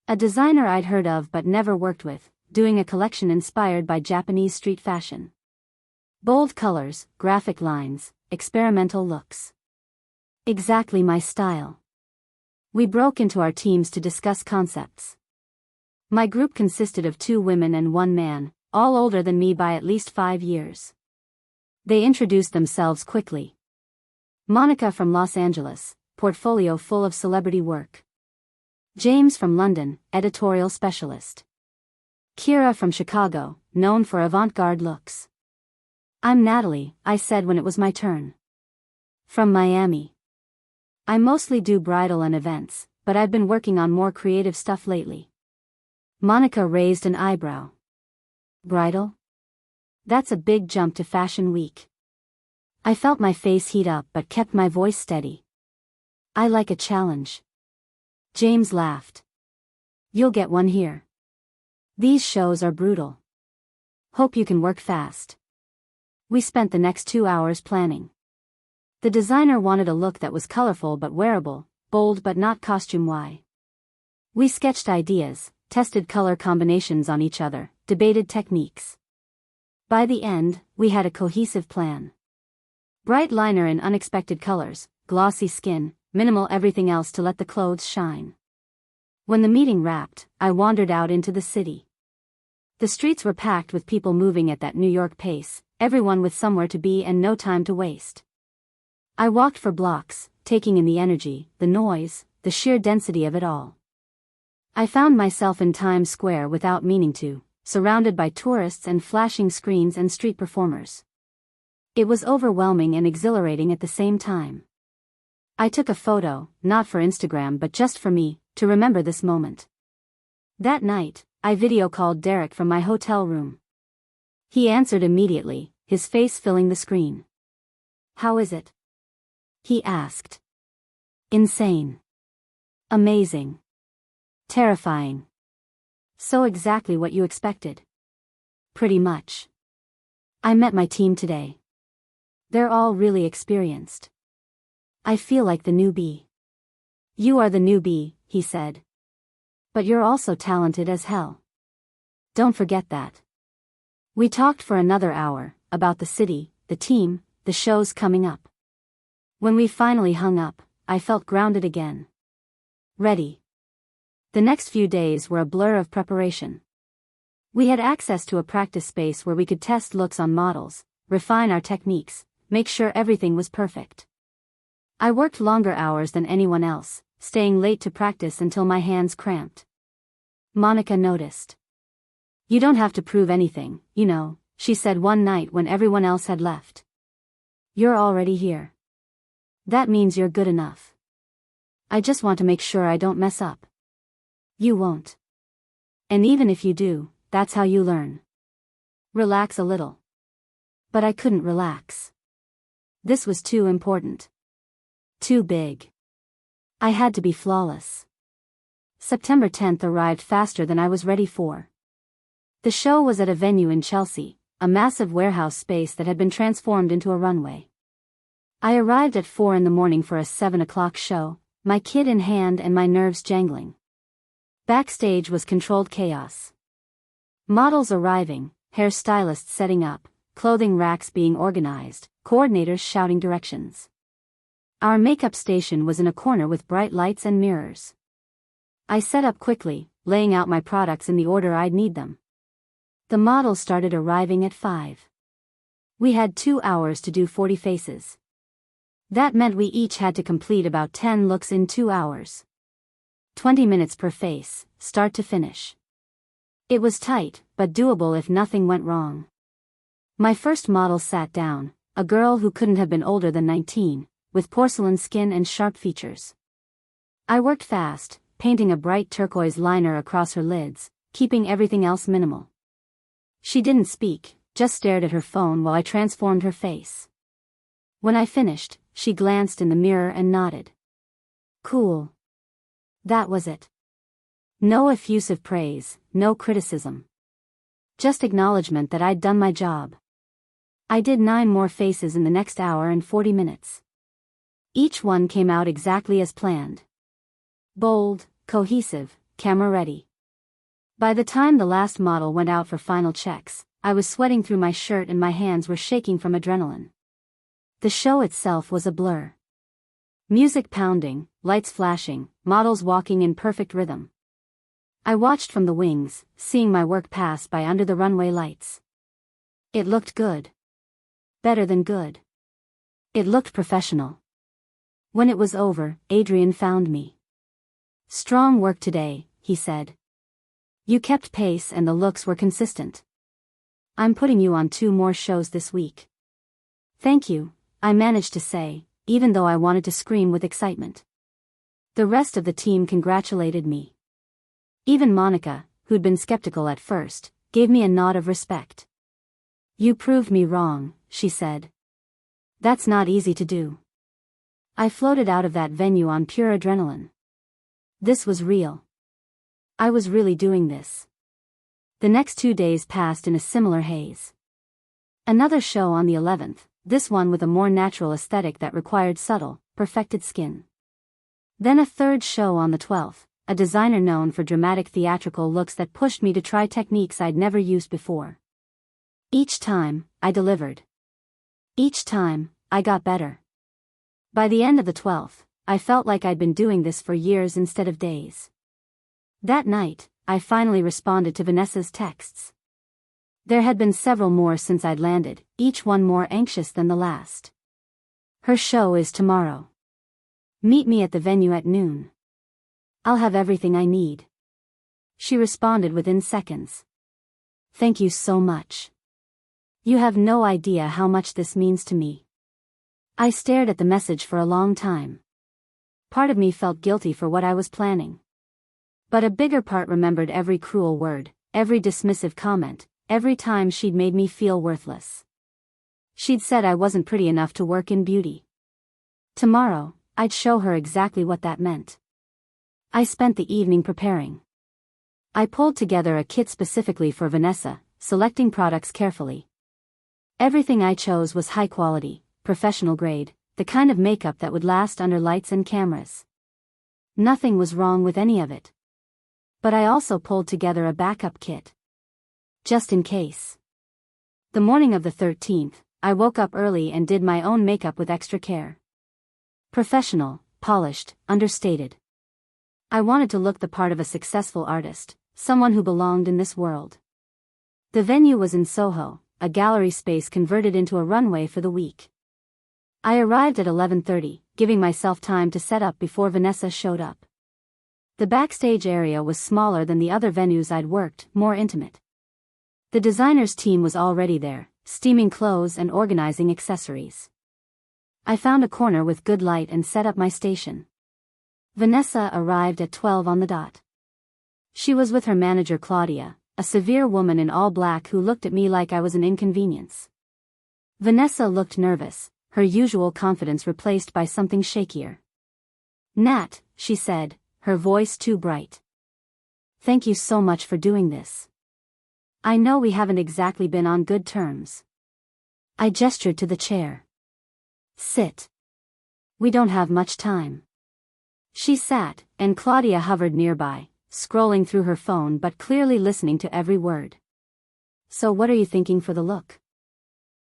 A designer I'd heard of but never worked with, doing a collection inspired by Japanese street fashion. Bold colors, graphic lines, experimental looks. Exactly my style. We broke into our teams to discuss concepts. My group consisted of 2 women and 1 man, all older than me by at least 5 years. They introduced themselves quickly. Monica from Los Angeles, portfolio full of celebrity work. James from London, editorial specialist. Kira from Chicago, known for avant-garde looks. "I'm Natalie," I said when it was my turn. "From Miami. I mostly do bridal and events, but I've been working on more creative stuff lately." Monica raised an eyebrow. "Bridal? That's a big jump to Fashion Week." I felt my face heat up but kept my voice steady. "I like a challenge." James laughed. "You'll get one here. These shows are brutal. Hope you can work fast." We spent the next 2 hours planning. The designer wanted a look that was colorful but wearable, bold but not costume-y. We sketched ideas, tested color combinations on each other, debated techniques. By the end, we had a cohesive plan. Bright liner in unexpected colors, glossy skin, minimal everything else to let the clothes shine. When the meeting wrapped, I wandered out into the city. The streets were packed with people moving at that New York pace, everyone with somewhere to be and no time to waste. I walked for blocks, taking in the energy, the noise, the sheer density of it all. I found myself in Times Square without meaning to, surrounded by tourists and flashing screens and street performers. It was overwhelming and exhilarating at the same time. I took a photo, not for Instagram but just for me, to remember this moment. That night, I video called Derek from my hotel room. He answered immediately, his face filling the screen. "How is it?" he asked. "Insane. Amazing. Terrifying. So exactly what you expected." "Pretty much. I met my team today. They're all really experienced. I feel like the newbie." "You are the newbie," he said. "But you're also talented as hell. Don't forget that." We talked for another hour, about the city, the team, the shows coming up. When we finally hung up, I felt grounded again. Ready. The next few days were a blur of preparation. We had access to a practice space where we could test looks on models, refine our techniques, make sure everything was perfect. I worked longer hours than anyone else, staying late to practice until my hands cramped. Monica noticed. "You don't have to prove anything, you know," she said one night when everyone else had left. "You're already here. That means you're good enough. I just want to make sure I don't mess up." "You won't. And even if you do, that's how you learn. Relax a little." But I couldn't relax. This was too important. Too big. I had to be flawless. September 10th arrived faster than I was ready for. The show was at a venue in Chelsea, a massive warehouse space that had been transformed into a runway. I arrived at 4 in the morning for a 7 o'clock show, my kit in hand and my nerves jangling. Backstage was controlled chaos. Models arriving, hairstylists setting up, clothing racks being organized, coordinators shouting directions. Our makeup station was in a corner with bright lights and mirrors. I set up quickly, laying out my products in the order I'd need them. The models started arriving at 5. We had 2 hours to do 40 faces. That meant we each had to complete about 10 looks in 2 hours. 20 minutes per face, start to finish. It was tight, but doable if nothing went wrong. My first model sat down, a girl who couldn't have been older than 19, with porcelain skin and sharp features. I worked fast, painting a bright turquoise liner across her lids, keeping everything else minimal. She didn't speak, just stared at her phone while I transformed her face. When I finished, she glanced in the mirror and nodded. Cool. That was it. No effusive praise, no criticism. Just acknowledgement that I'd done my job. I did 9 more faces in the next hour and 40 minutes. Each one came out exactly as planned. Bold, cohesive, camera ready. By the time the last model went out for final checks, I was sweating through my shirt and my hands were shaking from adrenaline. The show itself was a blur. Music pounding, lights flashing, models walking in perfect rhythm. I watched from the wings, seeing my work pass by under the runway lights. It looked good. Better than good. It looked professional. When it was over, Adrian found me. Strong work today, he said. You kept pace and the looks were consistent. I'm putting you on 2 more shows this week. Thank you, I managed to say, even though I wanted to scream with excitement. The rest of the team congratulated me. Even Monica, who'd been skeptical at first, gave me a nod of respect. You proved me wrong, she said. That's not easy to do. I floated out of that venue on pure adrenaline. This was real. I was really doing this. The next 2 days passed in a similar haze. Another show on the 11th, this one with a more natural aesthetic that required subtle, perfected skin. Then a third show on the 12th, a designer known for dramatic theatrical looks that pushed me to try techniques I'd never used before. Each time, I delivered. Each time, I got better. By the end of the 12th, I felt like I'd been doing this for years instead of days. That night, I finally responded to Vanessa's texts. There had been several more since I'd landed, each one more anxious than the last. Her show is tomorrow. Meet me at the venue at noon. I'll have everything I need. She responded within seconds. Thank you so much. You have no idea how much this means to me. I stared at the message for a long time. Part of me felt guilty for what I was planning. But a bigger part remembered every cruel word, every dismissive comment, every time she'd made me feel worthless. She'd said I wasn't pretty enough to work in beauty. Tomorrow, I'd show her exactly what that meant. I spent the evening preparing. I pulled together a kit specifically for Vanessa, selecting products carefully. Everything I chose was high quality, professional grade, the kind of makeup that would last under lights and cameras. Nothing was wrong with any of it. But I also pulled together a backup kit. Just in case. The morning of the 13th, I woke up early and did my own makeup with extra care. Professional, polished, understated. I wanted to look the part of a successful artist, someone who belonged in this world. The venue was in Soho, a gallery space converted into a runway for the week. I arrived at 11:30, giving myself time to set up before Vanessa showed up. The backstage area was smaller than the other venues I'd worked, more intimate. The designer's team was already there, steaming clothes and organizing accessories. I found a corner with good light and set up my station. Vanessa arrived at 12 on the dot. She was with her manager Claudia, a severe woman in all black who looked at me like I was an inconvenience. Vanessa looked nervous, her usual confidence replaced by something shakier. Nat, she said, her voice too bright. Thank you so much for doing this. I know we haven't exactly been on good terms. I gestured to the chair. Sit. We don't have much time. She sat, and Claudia hovered nearby, scrolling through her phone but clearly listening to every word. So what are you thinking for the look?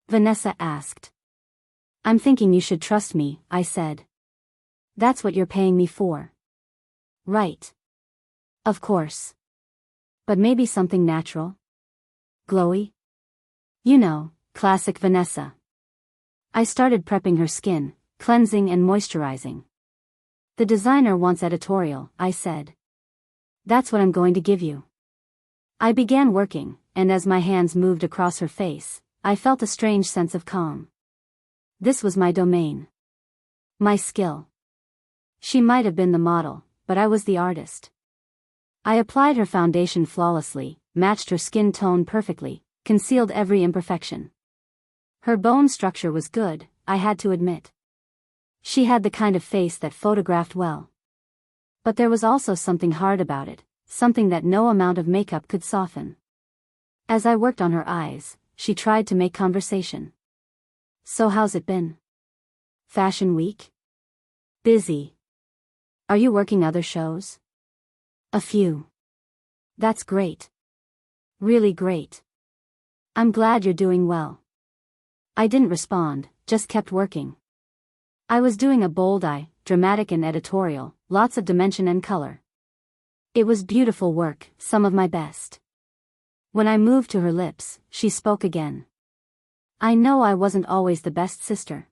Vanessa asked. I'm thinking you should trust me, I said. That's what you're paying me for. Right. Of course. But maybe something natural? Glowy? You know, classic Vanessa. I started prepping her skin, cleansing and moisturizing. The designer wants editorial, I said. That's what I'm going to give you. I began working, and as my hands moved across her face, I felt a strange sense of calm. This was my domain. My skill. She might have been the model, but I was the artist. I applied her foundation flawlessly, matched her skin tone perfectly, concealed every imperfection. Her bone structure was good, I had to admit. She had the kind of face that photographed well. But there was also something hard about it, something that no amount of makeup could soften. As I worked on her eyes, she tried to make conversation. So how's it been? Fashion week? Busy. Are you working other shows? A few. That's great. Really great. I'm glad you're doing well. I didn't respond, just kept working. I was doing a bold eye, dramatic and editorial, lots of dimension and color. It was beautiful work, some of my best. When I moved to her lips, she spoke again. I know I wasn't always the best sister.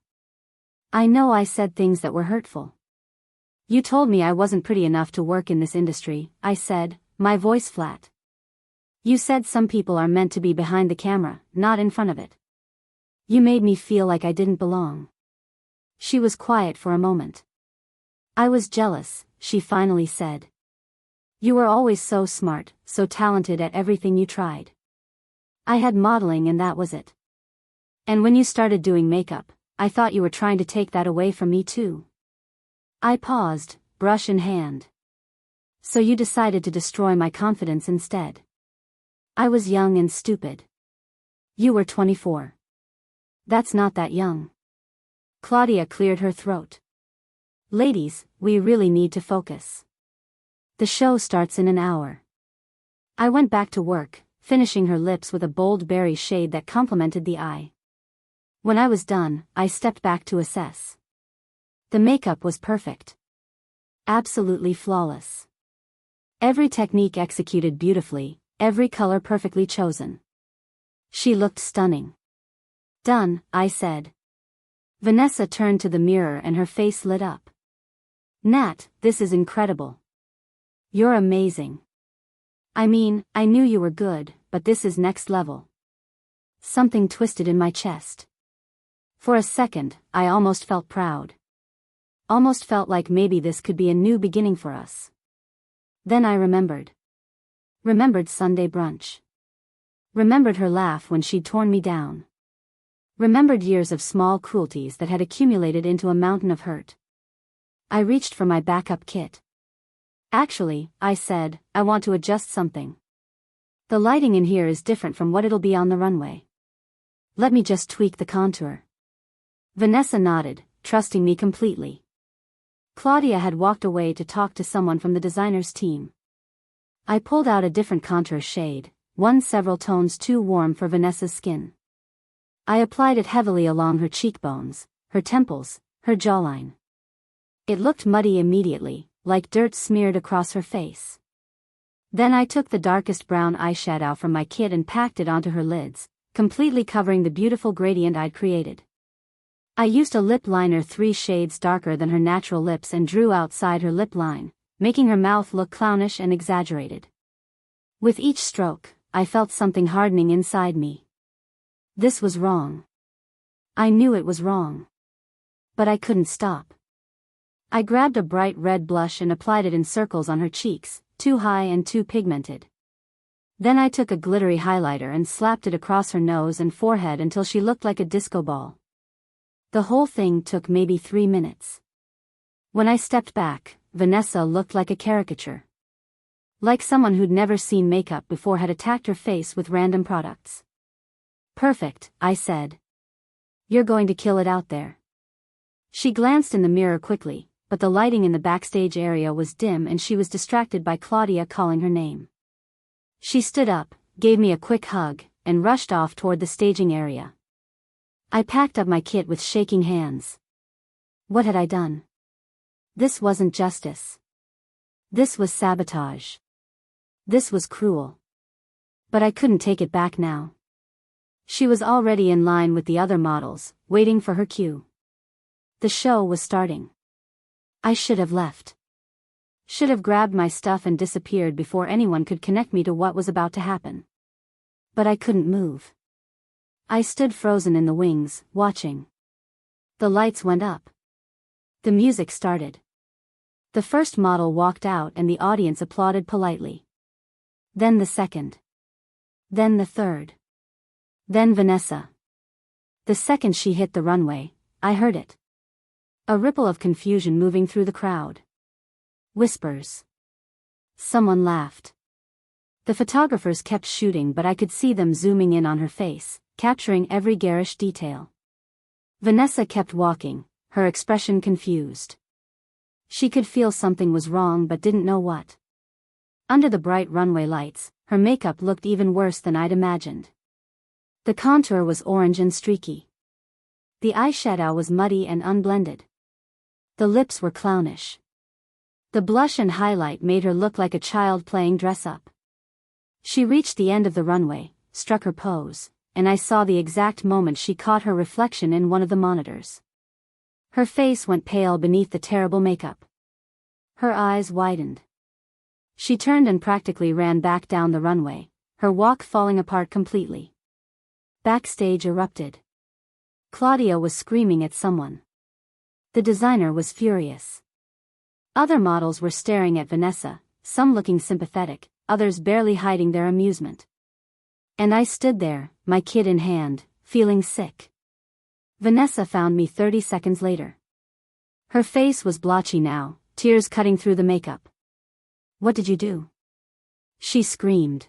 I know I said things that were hurtful. You told me I wasn't pretty enough to work in this industry, I said, my voice flat. You said some people are meant to be behind the camera, not in front of it. You made me feel like I didn't belong. She was quiet for a moment. I was jealous, she finally said. You were always so smart, so talented at everything you tried. I had modeling and that was it. And when you started doing makeup, I thought you were trying to take that away from me too. I paused, brush in hand. So you decided to destroy my confidence instead. I was young and stupid. You were 24. That's not that young. Claudia cleared her throat. Ladies, we really need to focus. The show starts in an hour. I went back to work, finishing her lips with a bold berry shade that complemented the eye. When I was done, I stepped back to assess. The makeup was perfect. Absolutely flawless. Every technique executed beautifully, every color perfectly chosen. She looked stunning. Done, I said. Vanessa turned to the mirror and her face lit up. Nat, this is incredible. You're amazing. I mean, I knew you were good, but this is next level. Something twisted in my chest. For a second, I almost felt proud. Almost felt like maybe this could be a new beginning for us. Then I remembered. Remembered Sunday brunch. Remembered her laugh when she'd torn me down. Remembered years of small cruelties that had accumulated into a mountain of hurt. I reached for my backup kit. Actually, I said, I want to adjust something. The lighting in here is different from what it'll be on the runway. Let me just tweak the contour. Vanessa nodded, trusting me completely. Claudia had walked away to talk to someone from the designer's team. I pulled out a different contour shade, one several tones too warm for Vanessa's skin. I applied it heavily along her cheekbones, her temples, her jawline. It looked muddy immediately, like dirt smeared across her face. Then I took the darkest brown eyeshadow from my kit and packed it onto her lids, completely covering the beautiful gradient I'd created. I used a lip liner 3 shades darker than her natural lips and drew outside her lip line, making her mouth look clownish and exaggerated. With each stroke, I felt something hardening inside me. This was wrong. I knew it was wrong. But I couldn't stop. I grabbed a bright red blush and applied it in circles on her cheeks, too high and too pigmented. Then I took a glittery highlighter and slapped it across her nose and forehead until she looked like a disco ball. The whole thing took maybe 3 minutes. When I stepped back, Vanessa looked like a caricature. Like someone who'd never seen makeup before had attacked her face with random products. Perfect, I said. You're going to kill it out there. She glanced in the mirror quickly, but the lighting in the backstage area was dim and she was distracted by Claudia calling her name. She stood up, gave me a quick hug, and rushed off toward the staging area. I packed up my kit with shaking hands. What had I done? This wasn't justice. This was sabotage. This was cruel. But I couldn't take it back now. She was already in line with the other models, waiting for her cue. The show was starting. I should have left. Should have grabbed my stuff and disappeared before anyone could connect me to what was about to happen. But I couldn't move. I stood frozen in the wings, watching. The lights went up. The music started. The first model walked out and the audience applauded politely. Then the second. Then the third. Then Vanessa. The second she hit the runway, I heard it. A ripple of confusion moving through the crowd. Whispers. Someone laughed. The photographers kept shooting, but I could see them zooming in on her face, capturing every garish detail. Vanessa kept walking, her expression confused. She could feel something was wrong but didn't know what. Under the bright runway lights, her makeup looked even worse than I'd imagined. The contour was orange and streaky. The eyeshadow was muddy and unblended. The lips were clownish. The blush and highlight made her look like a child playing dress-up. She reached the end of the runway, struck her pose, and I saw the exact moment she caught her reflection in one of the monitors. Her face went pale beneath the terrible makeup. Her eyes widened. She turned and practically ran back down the runway, her walk falling apart completely. Backstage erupted. Claudia was screaming at someone. The designer was furious. Other models were staring at Vanessa, some looking sympathetic, others barely hiding their amusement. And I stood there, my kit in hand, feeling sick. Vanessa found me 30 seconds later. Her face was blotchy now, tears cutting through the makeup. What did you do? She screamed.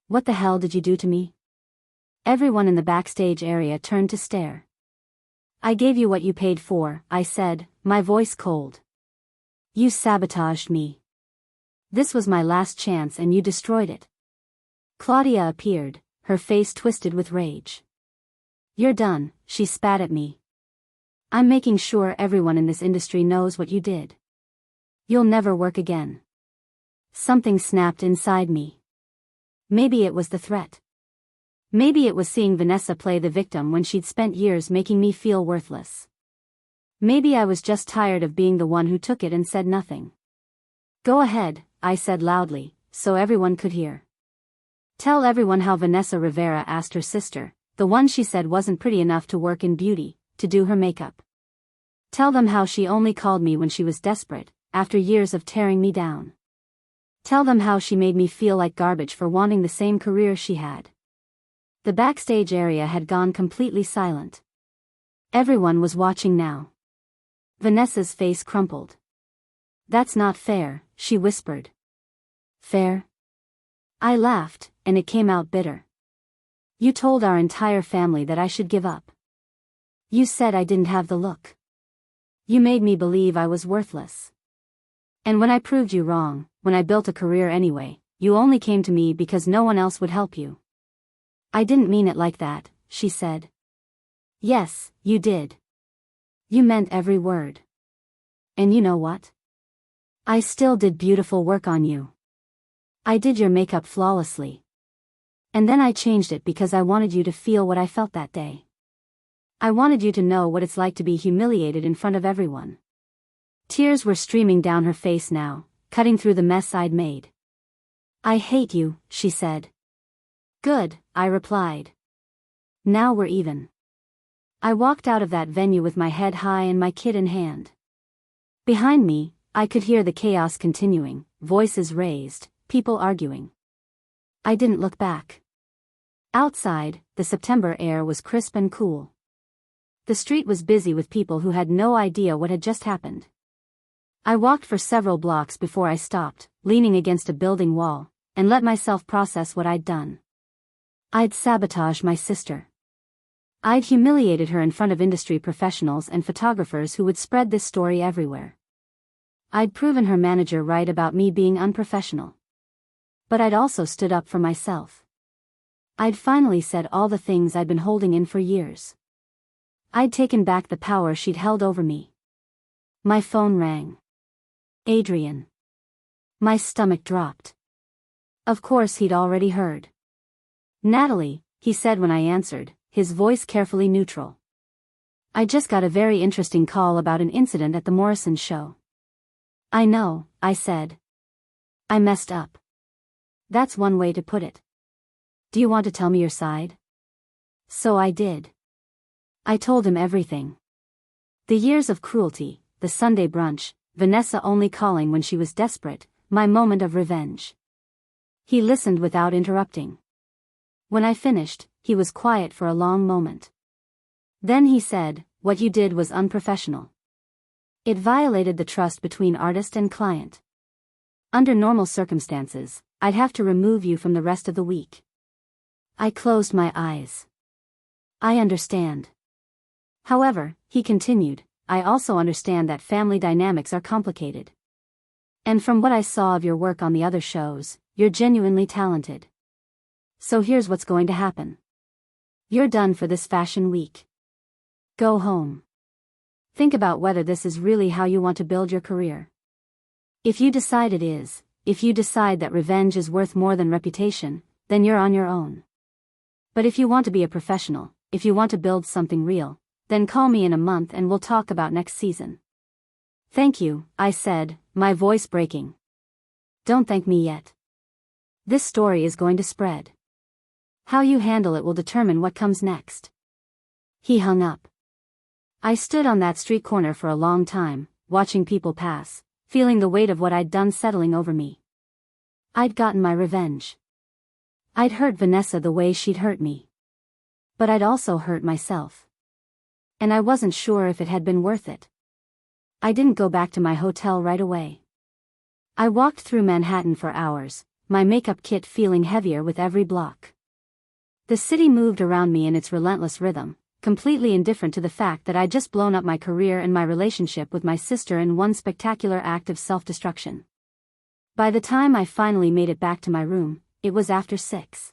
What the hell did you do to me? Everyone in the backstage area turned to stare. I gave you what you paid for, I said, my voice cold. You sabotaged me. This was my last chance and you destroyed it. Claudia appeared, her face twisted with rage. You're done, she spat at me. I'm making sure everyone in this industry knows what you did. You'll never work again. Something snapped inside me. Maybe it was the threat. Maybe it was seeing Vanessa play the victim when she'd spent years making me feel worthless. Maybe I was just tired of being the one who took it and said nothing. Go ahead, I said loudly, so everyone could hear. Tell everyone how Vanessa Rivera asked her sister, the one she said wasn't pretty enough to work in beauty, to do her makeup. Tell them how she only called me when she was desperate, after years of tearing me down. Tell them how she made me feel like garbage for wanting the same career she had. The backstage area had gone completely silent. Everyone was watching now. Vanessa's face crumpled. That's not fair, she whispered. Fair? I laughed, and it came out bitter. You told our entire family that I should give up. You said I didn't have the look. You made me believe I was worthless. And when I proved you wrong, when I built a career anyway, you only came to me because no one else would help you. I didn't mean it like that, she said. Yes, you did. You meant every word. And you know what? I still did beautiful work on you. I did your makeup flawlessly. And then I changed it because I wanted you to feel what I felt that day. I wanted you to know what it's like to be humiliated in front of everyone. Tears were streaming down her face now, cutting through the mess I'd made. I hate you, she said. Good, I replied. Now we're even. I walked out of that venue with my head high and my kit in hand. Behind me, I could hear the chaos continuing, voices raised, people arguing. I didn't look back. Outside, the September air was crisp and cool. The street was busy with people who had no idea what had just happened. I walked for several blocks before I stopped, leaning against a building wall, and let myself process what I'd done. I'd sabotaged my sister. I'd humiliated her in front of industry professionals and photographers who would spread this story everywhere. I'd proven her manager right about me being unprofessional. But I'd also stood up for myself. I'd finally said all the things I'd been holding in for years. I'd taken back the power she'd held over me. My phone rang. Adrian. My stomach dropped. Of course he'd already heard. Natalie, he said when I answered, his voice carefully neutral. I just got a very interesting call about an incident at the Morrison show. I know, I said. I messed up. That's one way to put it. Do you want to tell me your side? So I did. I told him everything. The years of cruelty, the Sunday brunch, Vanessa only calling when she was desperate, my moment of revenge. He listened without interrupting. When I finished, he was quiet for a long moment. Then he said, "What you did was unprofessional. It violated the trust between artist and client. Under normal circumstances, I'd have to remove you from the rest of the week." I closed my eyes. I understand. However, he continued, I also understand that family dynamics are complicated. And from what I saw of your work on the other shows, you're genuinely talented. So here's what's going to happen. You're done for this fashion week. Go home. Think about whether this is really how you want to build your career. If you decide it is, if you decide that revenge is worth more than reputation, then you're on your own. But if you want to be a professional, if you want to build something real, then call me in a month and we'll talk about next season. Thank you, I said, my voice breaking. Don't thank me yet. This story is going to spread. How you handle it will determine what comes next. He hung up. I stood on that street corner for a long time, watching people pass, feeling the weight of what I'd done settling over me. I'd gotten my revenge. I'd hurt Vanessa the way she'd hurt me. But I'd also hurt myself. And I wasn't sure if it had been worth it. I didn't go back to my hotel right away. I walked through Manhattan for hours, my makeup kit feeling heavier with every block. The city moved around me in its relentless rhythm, completely indifferent to the fact that I'd just blown up my career and my relationship with my sister in one spectacular act of self-destruction. By the time I finally made it back to my room, it was after 6.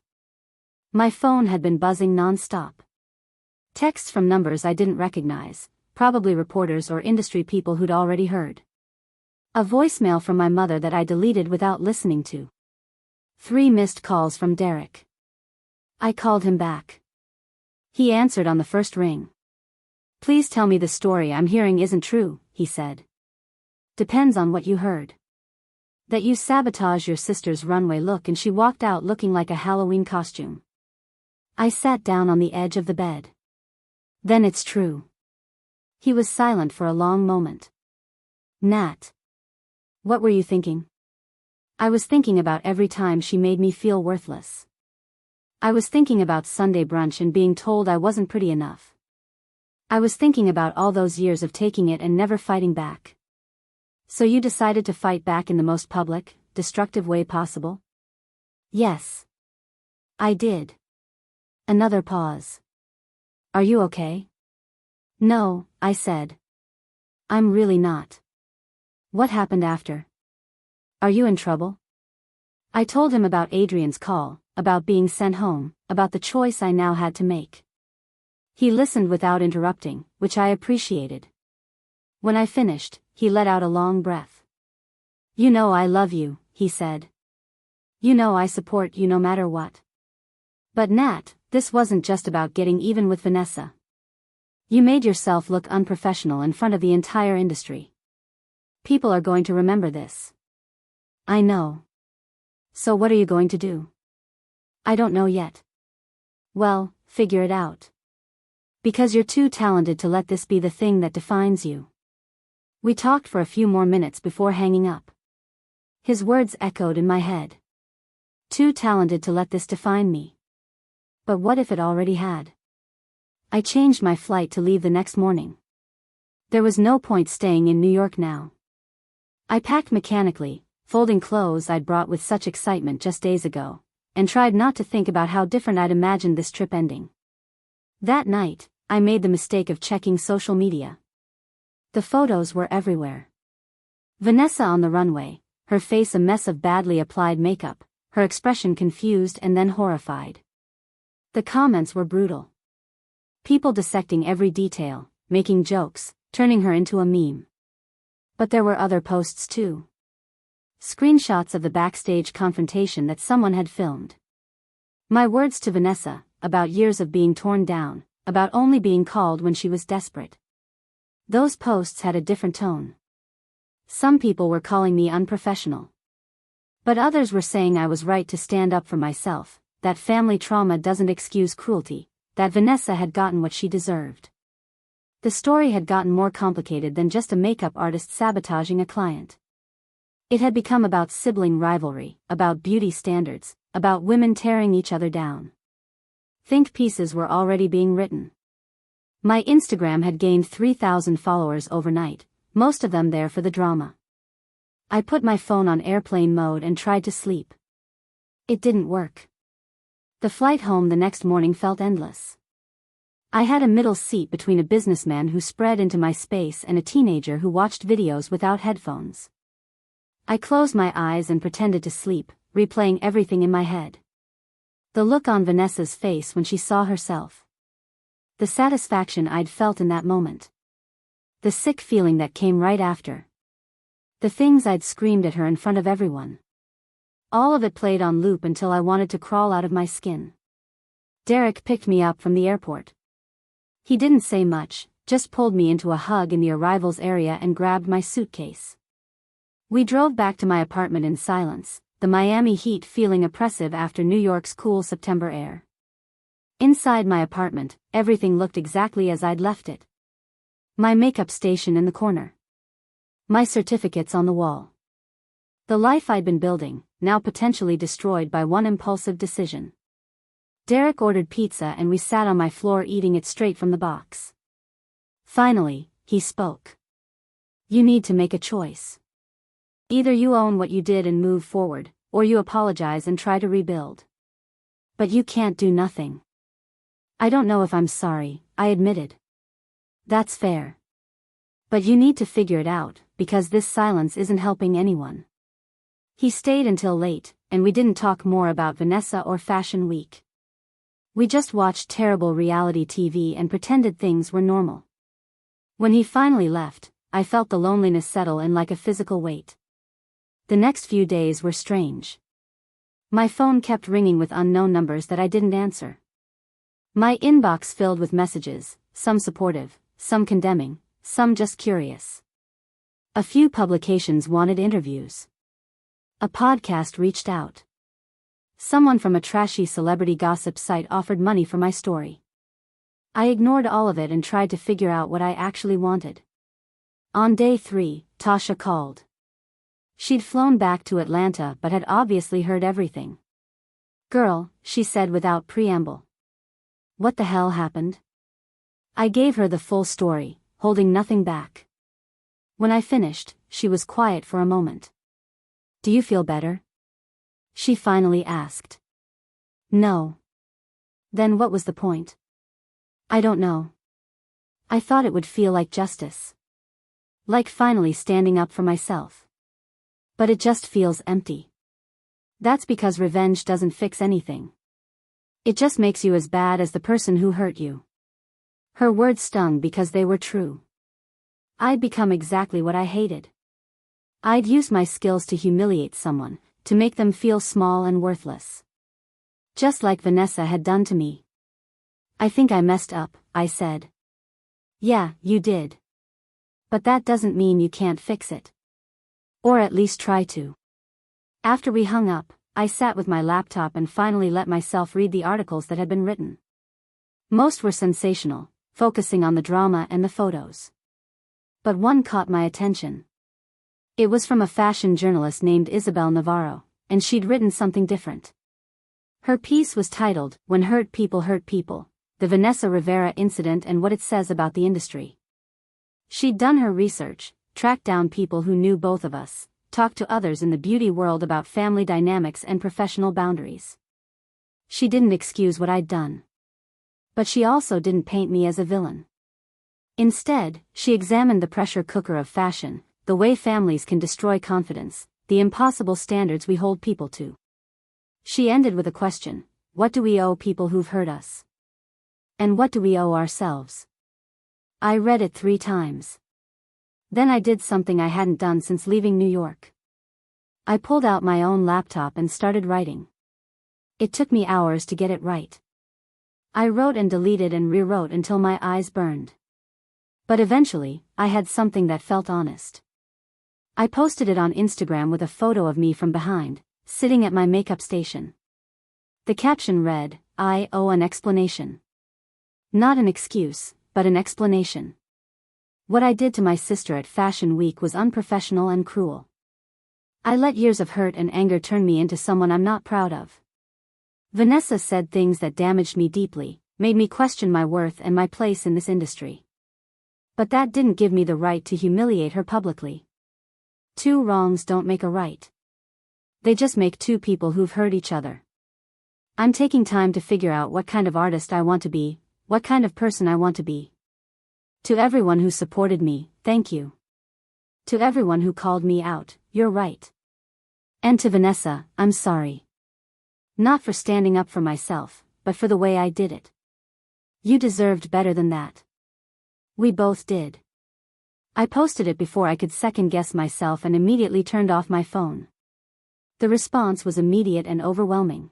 My phone had been buzzing non-stop. Texts from numbers I didn't recognize, probably reporters or industry people who'd already heard. A voicemail from my mother that I deleted without listening to. 3 missed calls from Derek. I called him back. He answered on the first ring. "Please tell me the story I'm hearing isn't true," he said. "Depends on what you heard. That you sabotaged your sister's runway look and she walked out looking like a Halloween costume." I sat down on the edge of the bed. "Then it's true." He was silent for a long moment. "Nat. What were you thinking?" "I was thinking about every time she made me feel worthless. I was thinking about Sunday brunch and being told I wasn't pretty enough. I was thinking about all those years of taking it and never fighting back." "So you decided to fight back in the most public, destructive way possible?" "Yes. I did." Another pause. "Are you okay?" "No," I said. "I'm really not." "What happened after? Are you in trouble?" I told him about Adrian's call, about being sent home, about the choice I now had to make. He listened without interrupting, which I appreciated. When I finished, he let out a long breath. "You know I love you," he said. "You know I support you no matter what. But Nat, this wasn't just about getting even with Vanessa. You made yourself look unprofessional in front of the entire industry. People are going to remember this." "I know. So what are you going to do?" "I don't know yet." "Well, figure it out. Because you're too talented to let this be the thing that defines you." We talked for a few more minutes before hanging up. His words echoed in my head. Too talented to let this define me. But what if it already had? I changed my flight to leave the next morning. There was no point staying in New York now. I packed mechanically, folding clothes I'd brought with such excitement just days ago, and tried not to think about how different I'd imagined this trip ending. That night, I made the mistake of checking social media. The photos were everywhere. Vanessa on the runway, her face a mess of badly applied makeup, her expression confused and then horrified. The comments were brutal. People dissecting every detail, making jokes, turning her into a meme. But there were other posts too. Screenshots of the backstage confrontation that someone had filmed. My words to Vanessa, about years of being torn down, about only being called when she was desperate. Those posts had a different tone. Some people were calling me unprofessional. But others were saying I was right to stand up for myself, that family trauma doesn't excuse cruelty, that Vanessa had gotten what she deserved. The story had gotten more complicated than just a makeup artist sabotaging a client. It had become about sibling rivalry, about beauty standards, about women tearing each other down. Think pieces were already being written. My Instagram had gained 3,000 followers overnight, most of them there for the drama. I put my phone on airplane mode and tried to sleep. It didn't work. The flight home the next morning felt endless. I had a middle seat between a businessman who spread into my space and a teenager who watched videos without headphones. I closed my eyes and pretended to sleep, replaying everything in my head. The look on Vanessa's face when she saw herself. The satisfaction I'd felt in that moment. The sick feeling that came right after. The things I'd screamed at her in front of everyone. All of it played on loop until I wanted to crawl out of my skin. Derek picked me up from the airport. He didn't say much, just pulled me into a hug in the arrivals area and grabbed my suitcase. We drove back to my apartment in silence, the Miami heat feeling oppressive after New York's cool September air. Inside my apartment, everything looked exactly as I'd left it. My makeup station in the corner. My certificates on the wall. The life I'd been building, now potentially destroyed by one impulsive decision. Derek ordered pizza and we sat on my floor eating it straight from the box. Finally, he spoke. "You need to make a choice. Either you own what you did and move forward, or you apologize and try to rebuild. But you can't do nothing." "I don't know if I'm sorry," I admitted. "That's fair. But you need to figure it out, because this silence isn't helping anyone." He stayed until late, and we didn't talk more about Vanessa or Fashion Week. We just watched terrible reality TV and pretended things were normal. When he finally left, I felt the loneliness settle in like a physical weight. The next few days were strange. My phone kept ringing with unknown numbers that I didn't answer. My inbox filled with messages, some supportive, some condemning, some just curious. A few publications wanted interviews. A podcast reached out. Someone from a trashy celebrity gossip site offered money for my story. I ignored all of it and tried to figure out what I actually wanted. On day 3, Tasha called. She'd flown back to Atlanta but had obviously heard everything. "Girl," she said without preamble. "What the hell happened?" I gave her the full story, holding nothing back. When I finished, she was quiet for a moment. "Do you feel better?" she finally asked. "No." "Then what was the point?" "I don't know. I thought it would feel like justice. Like finally standing up for myself. But it just feels empty. That's because revenge doesn't fix anything. It just makes you as bad as the person who hurt you." Her words stung because they were true. I'd become exactly what I hated. I'd used my skills to humiliate someone, to make them feel small and worthless. Just like Vanessa had done to me. "I think I messed up," I said. "Yeah, you did. But that doesn't mean you can't fix it. Or at least try to." After we hung up, I sat with my laptop and finally let myself read the articles that had been written. Most were sensational, focusing on the drama and the photos. But one caught my attention. It was from a fashion journalist named Isabel Navarro, and she'd written something different. Her piece was titled, "When Hurt People Hurt People, the Vanessa Rivera Incident and What It Says About the Industry." She'd done her research, tracked down people who knew both of us, talked to others in the beauty world about family dynamics and professional boundaries. She didn't excuse what I'd done. But she also didn't paint me as a villain. Instead, she examined the pressure cooker of fashion, the way families can destroy confidence, the impossible standards we hold people to. She ended with a question: what do we owe people who've hurt us? And what do we owe ourselves? I read it 3 times. Then I did something I hadn't done since leaving New York. I pulled out my own laptop and started writing. It took me hours to get it right. I wrote and deleted and rewrote until my eyes burned. But eventually, I had something that felt honest. I posted it on Instagram with a photo of me from behind, sitting at my makeup station. The caption read, "I owe an explanation." Not an excuse, but an explanation. What I did to my sister at Fashion Week was unprofessional and cruel. I let years of hurt and anger turn me into someone I'm not proud of. Vanessa said things that damaged me deeply, made me question my worth and my place in this industry. But that didn't give me the right to humiliate her publicly. 2 wrongs don't make a right. They just make 2 people who've hurt each other. I'm taking time to figure out what kind of artist I want to be, what kind of person I want to be. To everyone who supported me, thank you. To everyone who called me out, you're right. And to Vanessa, I'm sorry. Not for standing up for myself, but for the way I did it. You deserved better than that. We both did. I posted it before I could second-guess myself and immediately turned off my phone. The response was immediate and overwhelming.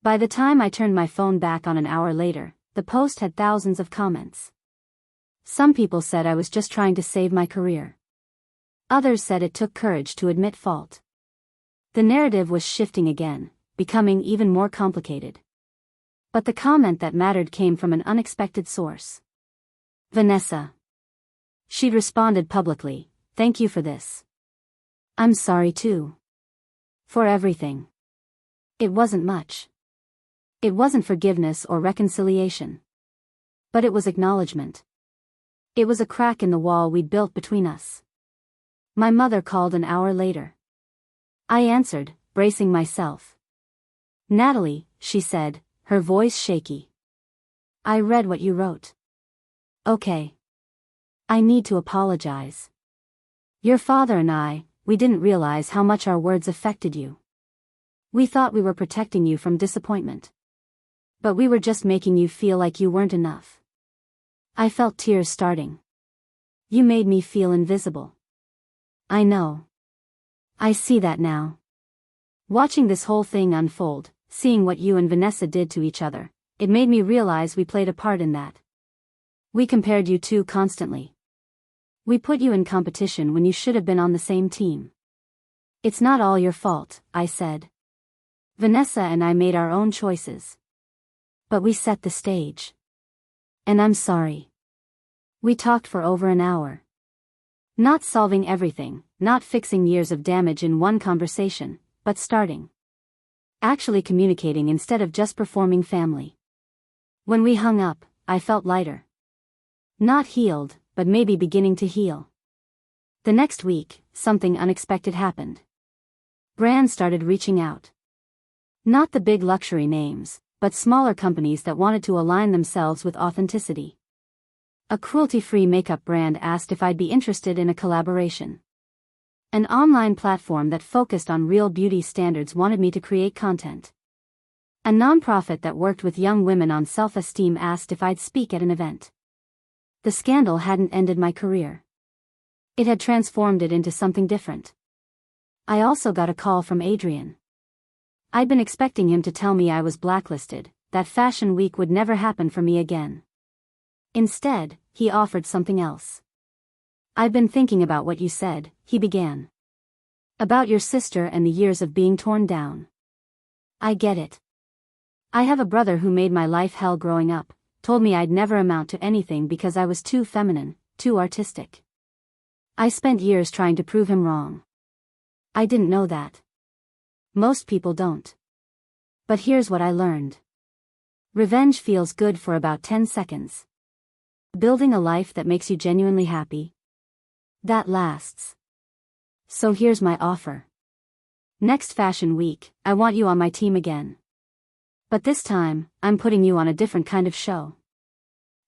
By the time I turned my phone back on an hour later, the post had thousands of comments. Some people said I was just trying to save my career. Others said it took courage to admit fault. The narrative was shifting again, becoming even more complicated. But the comment that mattered came from an unexpected source. Vanessa. She'd responded publicly, "Thank you for this. I'm sorry too. For everything." It wasn't much. It wasn't forgiveness or reconciliation. But it was acknowledgement. It was a crack in the wall we'd built between us. My mother called an hour later. I answered, bracing myself. "Natalie," she said, her voice shaky. "I read what you wrote." "Okay. I need to apologize. Your father and I, we didn't realize how much our words affected you. We thought we were protecting you from disappointment. But we were just making you feel like you weren't enough. I felt tears starting. You made me feel invisible. I know. I see that now. Watching this whole thing unfold, seeing what you and Vanessa did to each other, it made me realize we played a part in that. We compared you two constantly. We put you in competition when you should have been on the same team. It's not all your fault, I said. Vanessa and I made our own choices. But we set the stage. And I'm sorry. We talked for over an hour. Not solving everything, not fixing years of damage in one conversation, but starting. Actually communicating instead of just performing family. When we hung up, I felt lighter. Not healed, but maybe beginning to heal. The next week, something unexpected happened. Brands started reaching out. Not the big luxury names, but smaller companies that wanted to align themselves with authenticity. A cruelty-free makeup brand asked if I'd be interested in a collaboration. An online platform that focused on real beauty standards wanted me to create content. A nonprofit that worked with young women on self-esteem asked if I'd speak at an event. The scandal hadn't ended my career. It had transformed it into something different. I also got a call from Adrian. I'd been expecting him to tell me I was blacklisted, that Fashion Week would never happen for me again. Instead, he offered something else. I've been thinking about what you said, he began. About your sister and the years of being torn down. I get it. I have a brother who made my life hell growing up, told me I'd never amount to anything because I was too feminine, too artistic. I spent years trying to prove him wrong. I didn't know that. Most people don't. But here's what I learned. Revenge feels good for about 10 seconds. Building a life that makes you genuinely happy, that lasts. So here's my offer. Next Fashion Week, I want you on my team again. But this time, I'm putting you on a different kind of show.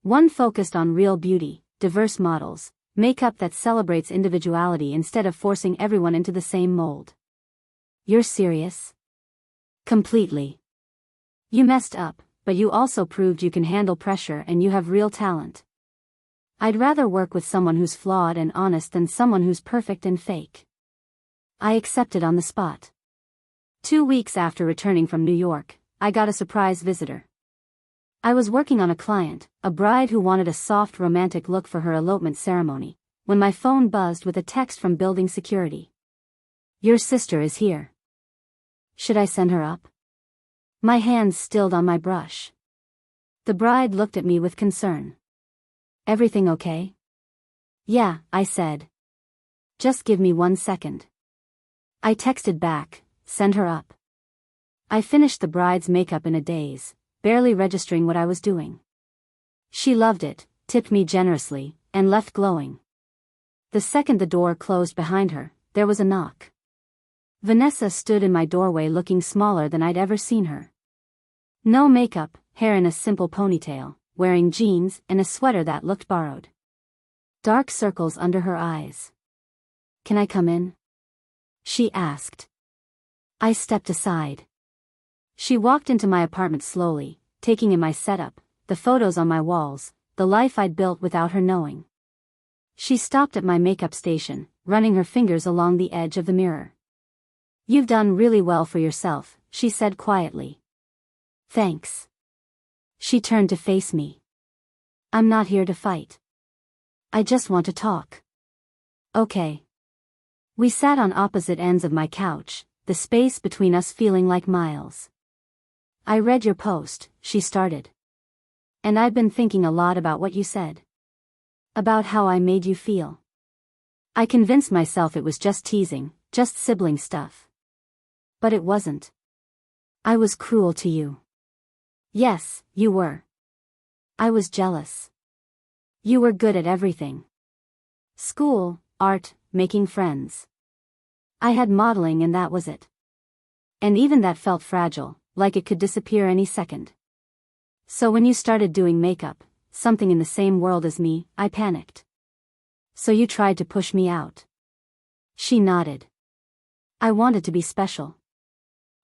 One focused on real beauty, diverse models, makeup that celebrates individuality instead of forcing everyone into the same mold. You're serious? Completely. You messed up, but you also proved you can handle pressure and you have real talent. I'd rather work with someone who's flawed and honest than someone who's perfect and fake. I accepted on the spot. 2 weeks after returning from New York, I got a surprise visitor. I was working on a client, a bride who wanted a soft romantic look for her elopement ceremony, when my phone buzzed with a text from building security. Your sister is here. Should I send her up? My hands stilled on my brush. The bride looked at me with concern. Everything okay? Yeah, I said. Just give me 1 second. I texted back, send her up. I finished the bride's makeup in a daze, barely registering what I was doing. She loved it, tipped me generously, and left glowing. The second the door closed behind her, there was a knock. Vanessa stood in my doorway looking smaller than I'd ever seen her. No makeup, hair in a simple ponytail, wearing jeans and a sweater that looked borrowed. Dark circles under her eyes. Can I come in? She asked. I stepped aside. She walked into my apartment slowly, taking in my setup, the photos on my walls, the life I'd built without her knowing. She stopped at my makeup station, running her fingers along the edge of the mirror. You've done really well for yourself, she said quietly. Thanks. She turned to face me. I'm not here to fight. I just want to talk. Okay. We sat on opposite ends of my couch, the space between us feeling like miles. I read your post, she started. And I've been thinking a lot about what you said. About how I made you feel. I convinced myself it was just teasing, just sibling stuff. But it wasn't. I was cruel to you. Yes, you were. I was jealous. You were good at everything. School, art, making friends. I had modeling and that was it. And even that felt fragile, like it could disappear any second. So when you started doing makeup, something in the same world as me, I panicked. So you tried to push me out. She nodded. I wanted to be special.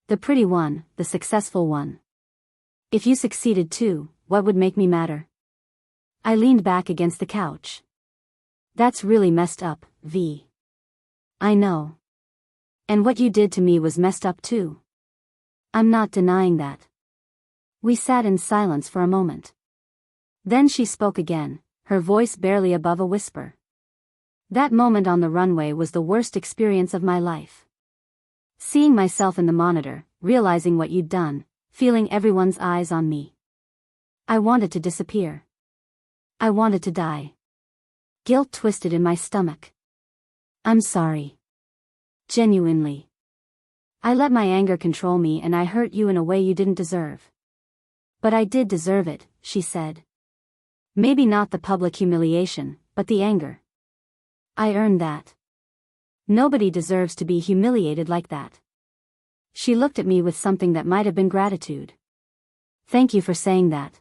The pretty one, the successful one. If you succeeded too, what would make me matter? I leaned back against the couch. That's really messed up, V. I know. And what you did to me was messed up too. I'm not denying that. We sat in silence for a moment. Then she spoke again, her voice barely above a whisper. That moment on the runway was the worst experience of my life. Seeing myself in the monitor, realizing what you'd done, feeling everyone's eyes on me. I wanted to disappear. I wanted to die. Guilt twisted in my stomach. I'm sorry. Genuinely. I let my anger control me and I hurt you in a way you didn't deserve. But I did deserve it, she said. Maybe not the public humiliation, but the anger. I earned that. Nobody deserves to be humiliated like that. She looked at me with something that might have been gratitude. Thank you for saying that.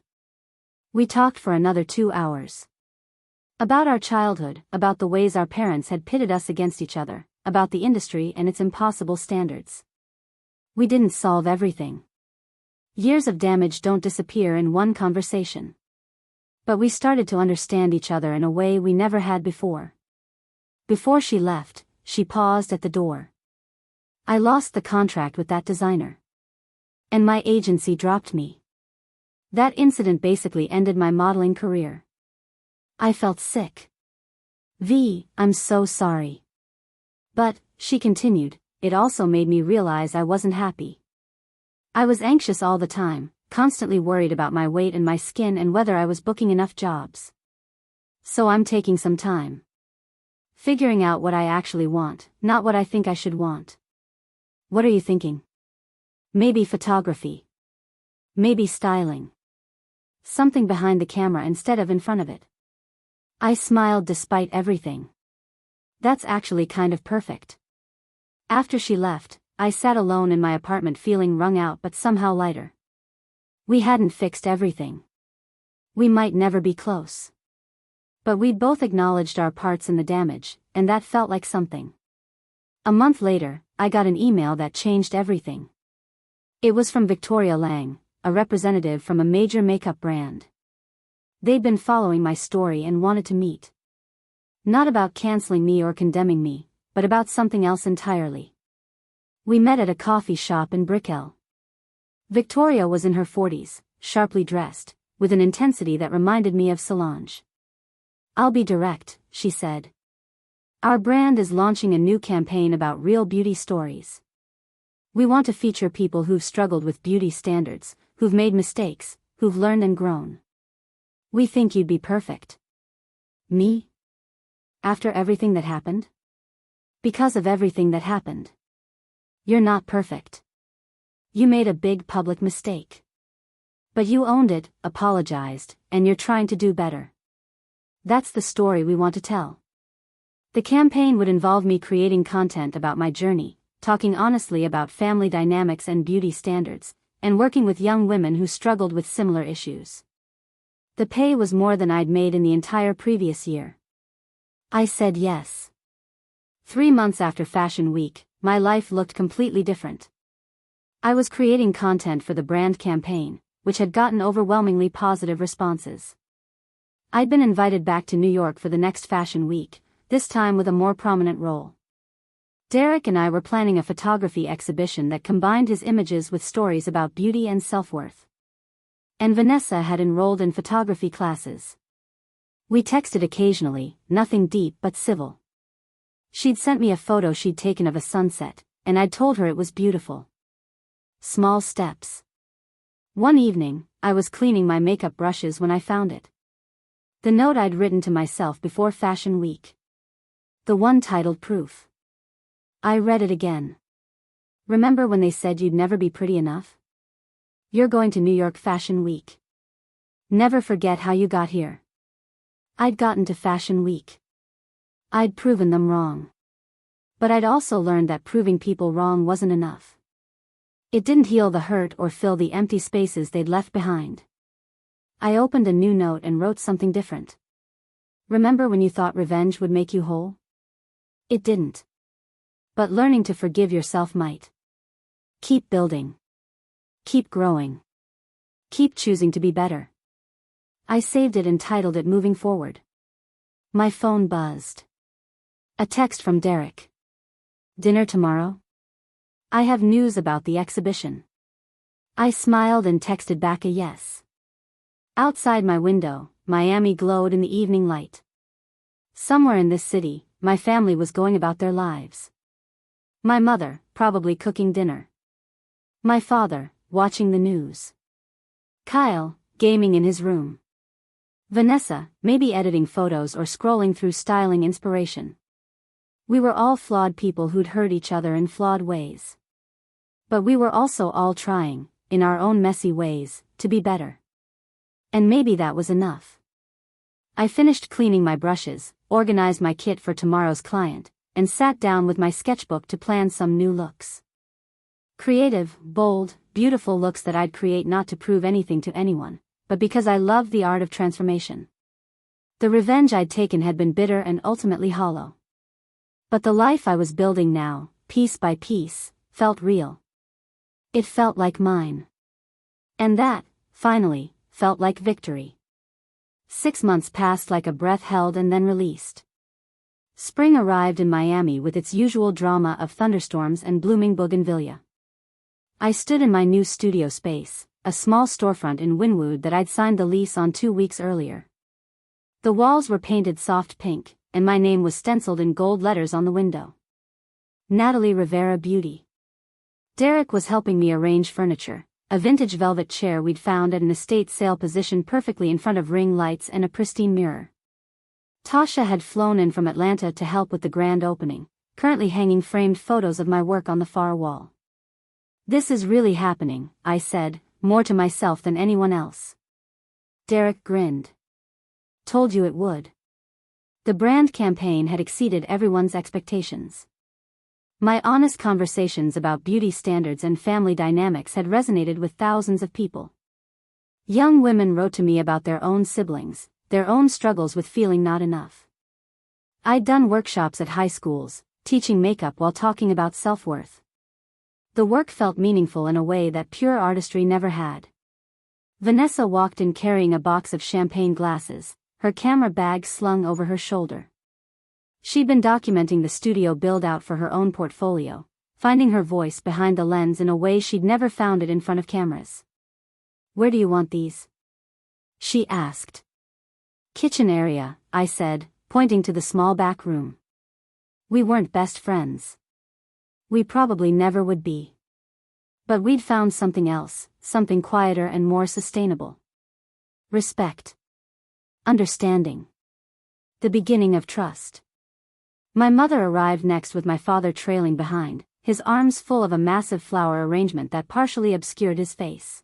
We talked for another 2 hours. About our childhood, about the ways our parents had pitted us against each other, about the industry and its impossible standards. We didn't solve everything. Years of damage don't disappear in one conversation. But we started to understand each other in a way we never had before. Before she left, she paused at the door. I lost the contract with that designer. And my agency dropped me. That incident basically ended my modeling career. I felt sick. V, I'm so sorry. But, she continued, it also made me realize I wasn't happy. I was anxious all the time, constantly worried about my weight and my skin and whether I was booking enough jobs. So I'm taking some time. Figuring out what I actually want, not what I think I should want. What are you thinking? Maybe photography. Maybe styling. Something behind the camera instead of in front of it. I smiled despite everything. That's actually kind of perfect. After she left, I sat alone in my apartment feeling wrung out but somehow lighter. We hadn't fixed everything. We might never be close. But we'd both acknowledged our parts in the damage, and that felt like something. A month later, I got an email that changed everything. It was from Victoria Lang, a representative from a major makeup brand. They'd been following my story and wanted to meet. Not about canceling me or condemning me, but about something else entirely. We met at a coffee shop in Brickell. Victoria was in her 40s, sharply dressed, with an intensity that reminded me of Solange. I'll be direct, she said. Our brand is launching a new campaign about real beauty stories. We want to feature people who've struggled with beauty standards, who've made mistakes, who've learned and grown. We think you'd be perfect. Me? After everything that happened? Because of everything that happened. You're not perfect. You made a big public mistake. But you owned it, apologized, and you're trying to do better. That's the story we want to tell. The campaign would involve me creating content about my journey, talking honestly about family dynamics and beauty standards, and working with young women who struggled with similar issues. The pay was more than I'd made in the entire previous year. I said yes. 3 months after Fashion Week, my life looked completely different. I was creating content for the brand campaign, which had gotten overwhelmingly positive responses. I'd been invited back to New York for the next Fashion Week, this time with a more prominent role. Derek and I were planning a photography exhibition that combined his images with stories about beauty and self-worth. And Vanessa had enrolled in photography classes. We texted occasionally, nothing deep but civil. She'd sent me a photo she'd taken of a sunset, and I'd told her it was beautiful. Small steps. One evening, I was cleaning my makeup brushes when I found it. The note I'd written to myself before Fashion Week. The one titled Proof. I read it again. Remember when they said you'd never be pretty enough? You're going to New York Fashion Week. Never forget how you got here. I'd gotten to Fashion Week. I'd proven them wrong. But I'd also learned that proving people wrong wasn't enough. It didn't heal the hurt or fill the empty spaces they'd left behind. I opened a new note and wrote something different. Remember when you thought revenge would make you whole? It didn't. But learning to forgive yourself might. Keep building. Keep growing. Keep choosing to be better. I saved it and titled it Moving Forward. My phone buzzed. A text from Derek. Dinner tomorrow? I have news about the exhibition. I smiled and texted back a yes. Outside my window, Miami glowed in the evening light. Somewhere in this city, my family was going about their lives. My mother, probably cooking dinner. My father, watching the news. Kyle, gaming in his room. Vanessa, maybe editing photos or scrolling through styling inspiration. We were all flawed people who'd hurt each other in flawed ways. But we were also all trying, in our own messy ways, to be better. And maybe that was enough. I finished cleaning my brushes, organized my kit for tomorrow's client, and sat down with my sketchbook to plan some new looks. Creative, bold, beautiful looks that I'd create not to prove anything to anyone, but because I loved the art of transformation. The revenge I'd taken had been bitter and ultimately hollow. But the life I was building now, piece by piece, felt real. It felt like mine. And that, finally, felt like victory. 6 months passed like a breath held and then released. Spring arrived in Miami with its usual drama of thunderstorms and blooming bougainvillea. I stood in my new studio space, a small storefront in Wynwood that I'd signed the lease on 2 weeks earlier. The walls were painted soft pink, and my name was stenciled in gold letters on the window. Natalie Rivera Beauty. Derek was helping me arrange furniture, a vintage velvet chair we'd found at an estate sale positioned perfectly in front of ring lights and a pristine mirror. Tasha had flown in from Atlanta to help with the grand opening, currently hanging framed photos of my work on the far wall. This is really happening, I said, more to myself than anyone else. Derek grinned. Told you it would. The brand campaign had exceeded everyone's expectations. My honest conversations about beauty standards and family dynamics had resonated with thousands of people. Young women wrote to me about their own siblings, their own struggles with feeling not enough. I'd done workshops at high schools, teaching makeup while talking about self-worth. The work felt meaningful in a way that pure artistry never had. Vanessa walked in carrying a box of champagne glasses, her camera bag slung over her shoulder. She'd been documenting the studio build-out for her own portfolio, finding her voice behind the lens in a way she'd never found it in front of cameras. Where do you want these? She asked. Kitchen area, I said, pointing to the small back room. We weren't best friends. We probably never would be. But we'd found something else, something quieter and more sustainable. Respect. Understanding. The beginning of trust. My mother arrived next with my father trailing behind, his arms full of a massive flower arrangement that partially obscured his face.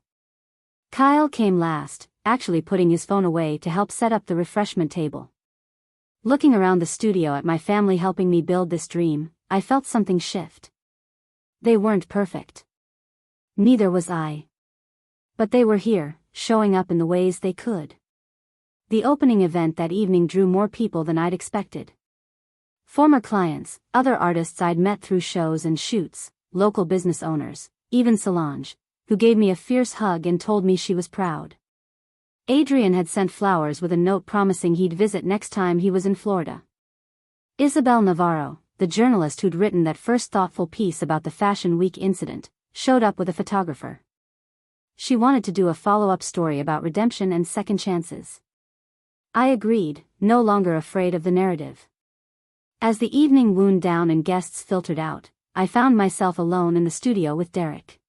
Kyle came last, actually putting his phone away to help set up the refreshment table. Looking around the studio at my family helping me build this dream, I felt something shift. They weren't perfect. Neither was I. But they were here, showing up in the ways they could. The opening event that evening drew more people than I'd expected. Former clients, other artists I'd met through shows and shoots, local business owners, even Solange, who gave me a fierce hug and told me she was proud. Adrian had sent flowers with a note promising he'd visit next time he was in Florida. Isabel Navarro, the journalist who'd written that first thoughtful piece about the Fashion Week incident, showed up with a photographer. She wanted to do a follow-up story about redemption and second chances. I agreed, no longer afraid of the narrative. As the evening wound down and guests filtered out, I found myself alone in the studio with Derek.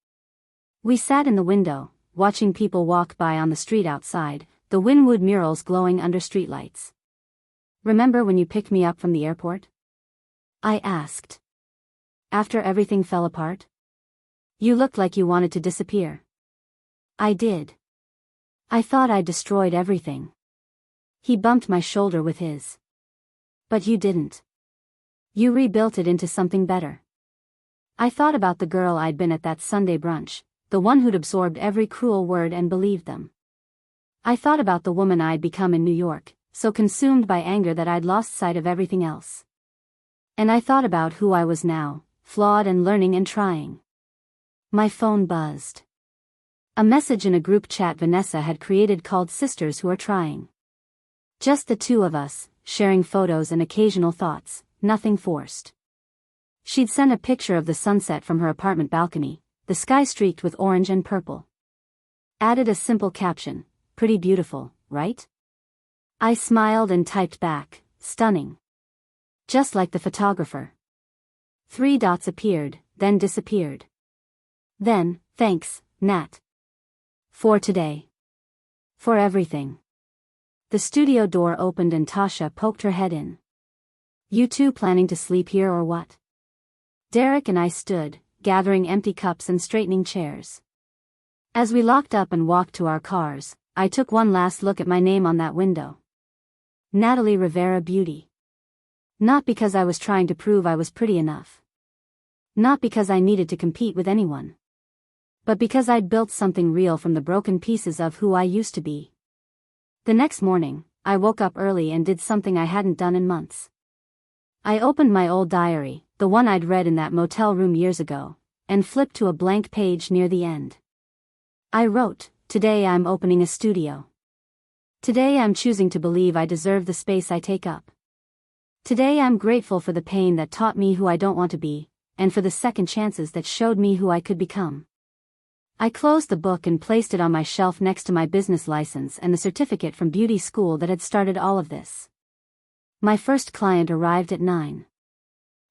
We sat in the window, watching people walk by on the street outside, the Wynwood murals glowing under streetlights. Remember when you picked me up from the airport? I asked. After everything fell apart? You looked like you wanted to disappear. I did. I thought I'd destroyed everything. He bumped my shoulder with his. But you didn't. You rebuilt it into something better. I thought about the girl I'd been at that Sunday brunch, the one who'd absorbed every cruel word and believed them. I thought about the woman I'd become in New York, so consumed by anger that I'd lost sight of everything else. And I thought about who I was now, flawed and learning and trying. My phone buzzed. A message in a group chat Vanessa had created called Sisters Who Are Trying. Just the two of us, sharing photos and occasional thoughts, nothing forced. She'd sent a picture of the sunset from her apartment balcony, the sky streaked with orange and purple. Added a simple caption, "Pretty beautiful, right?" I smiled and typed back, "Stunning." Just like the photographer. 3 dots appeared, then disappeared. Then, "Thanks, Nat. For today. For everything." The studio door opened and Tasha poked her head in. "You two planning to sleep here or what?" Derek and I stood, gathering empty cups and straightening chairs. As we locked up and walked to our cars, I took one last look at my name on that window. Natalie Rivera Beauty. Not because I was trying to prove I was pretty enough. Not because I needed to compete with anyone. But because I'd built something real from the broken pieces of who I used to be. The next morning, I woke up early and did something I hadn't done in months. I opened my old diary, the one I'd read in that motel room years ago, and flipped to a blank page near the end. I wrote, "Today I'm opening a studio. Today I'm choosing to believe I deserve the space I take up. Today I'm grateful for the pain that taught me who I don't want to be, and for the second chances that showed me who I could become." I closed the book and placed it on my shelf next to my business license and the certificate from beauty school that had started all of this. My first client arrived at 9.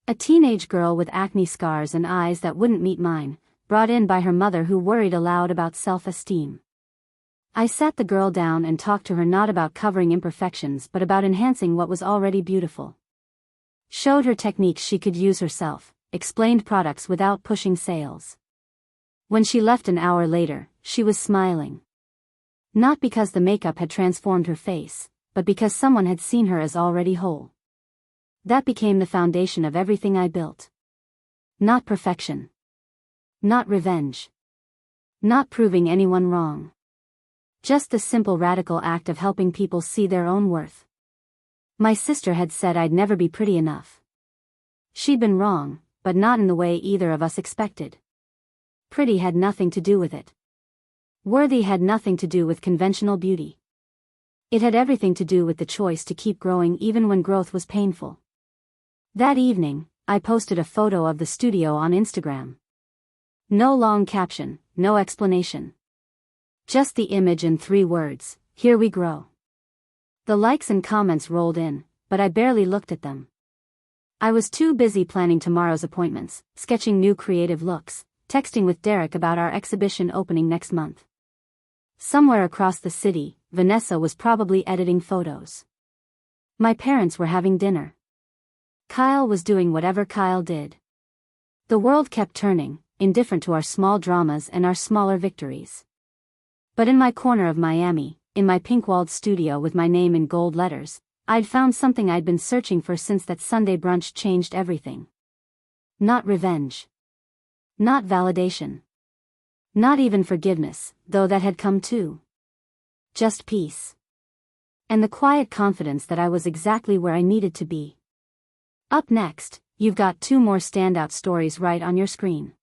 A teenage girl with acne scars and eyes that wouldn't meet mine, brought in by her mother who worried aloud about self-esteem. I sat the girl down and talked to her not about covering imperfections but about enhancing what was already beautiful. Showed her techniques she could use herself, explained products without pushing sales. When she left an hour later, she was smiling. Not because the makeup had transformed her face, but because someone had seen her as already whole. That became the foundation of everything I built. Not perfection. Not revenge. Not proving anyone wrong. Just the simple radical act of helping people see their own worth. My sister had said I'd never be pretty enough. She'd been wrong, but not in the way either of us expected. Pretty had nothing to do with it. Worthy had nothing to do with conventional beauty. It had everything to do with the choice to keep growing even when growth was painful. That evening, I posted a photo of the studio on Instagram. No long caption, no explanation. Just the image and 3 words, "Here we grow." The likes and comments rolled in, but I barely looked at them. I was too busy planning tomorrow's appointments, sketching new creative looks, texting with Derek about our exhibition opening next month. Somewhere across the city, Vanessa was probably editing photos. My parents were having dinner. Kyle was doing whatever Kyle did. The world kept turning, indifferent to our small dramas and our smaller victories. But in my corner of Miami, in my pink-walled studio with my name in gold letters, I'd found something I'd been searching for since that Sunday brunch changed everything. Not revenge. Not validation. Not even forgiveness, though that had come too. Just peace. And the quiet confidence that I was exactly where I needed to be. Up next, you've got 2 more standout stories right on your screen.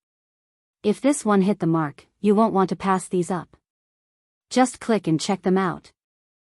If this one hit the mark, you won't want to pass these up. Just click and check them out.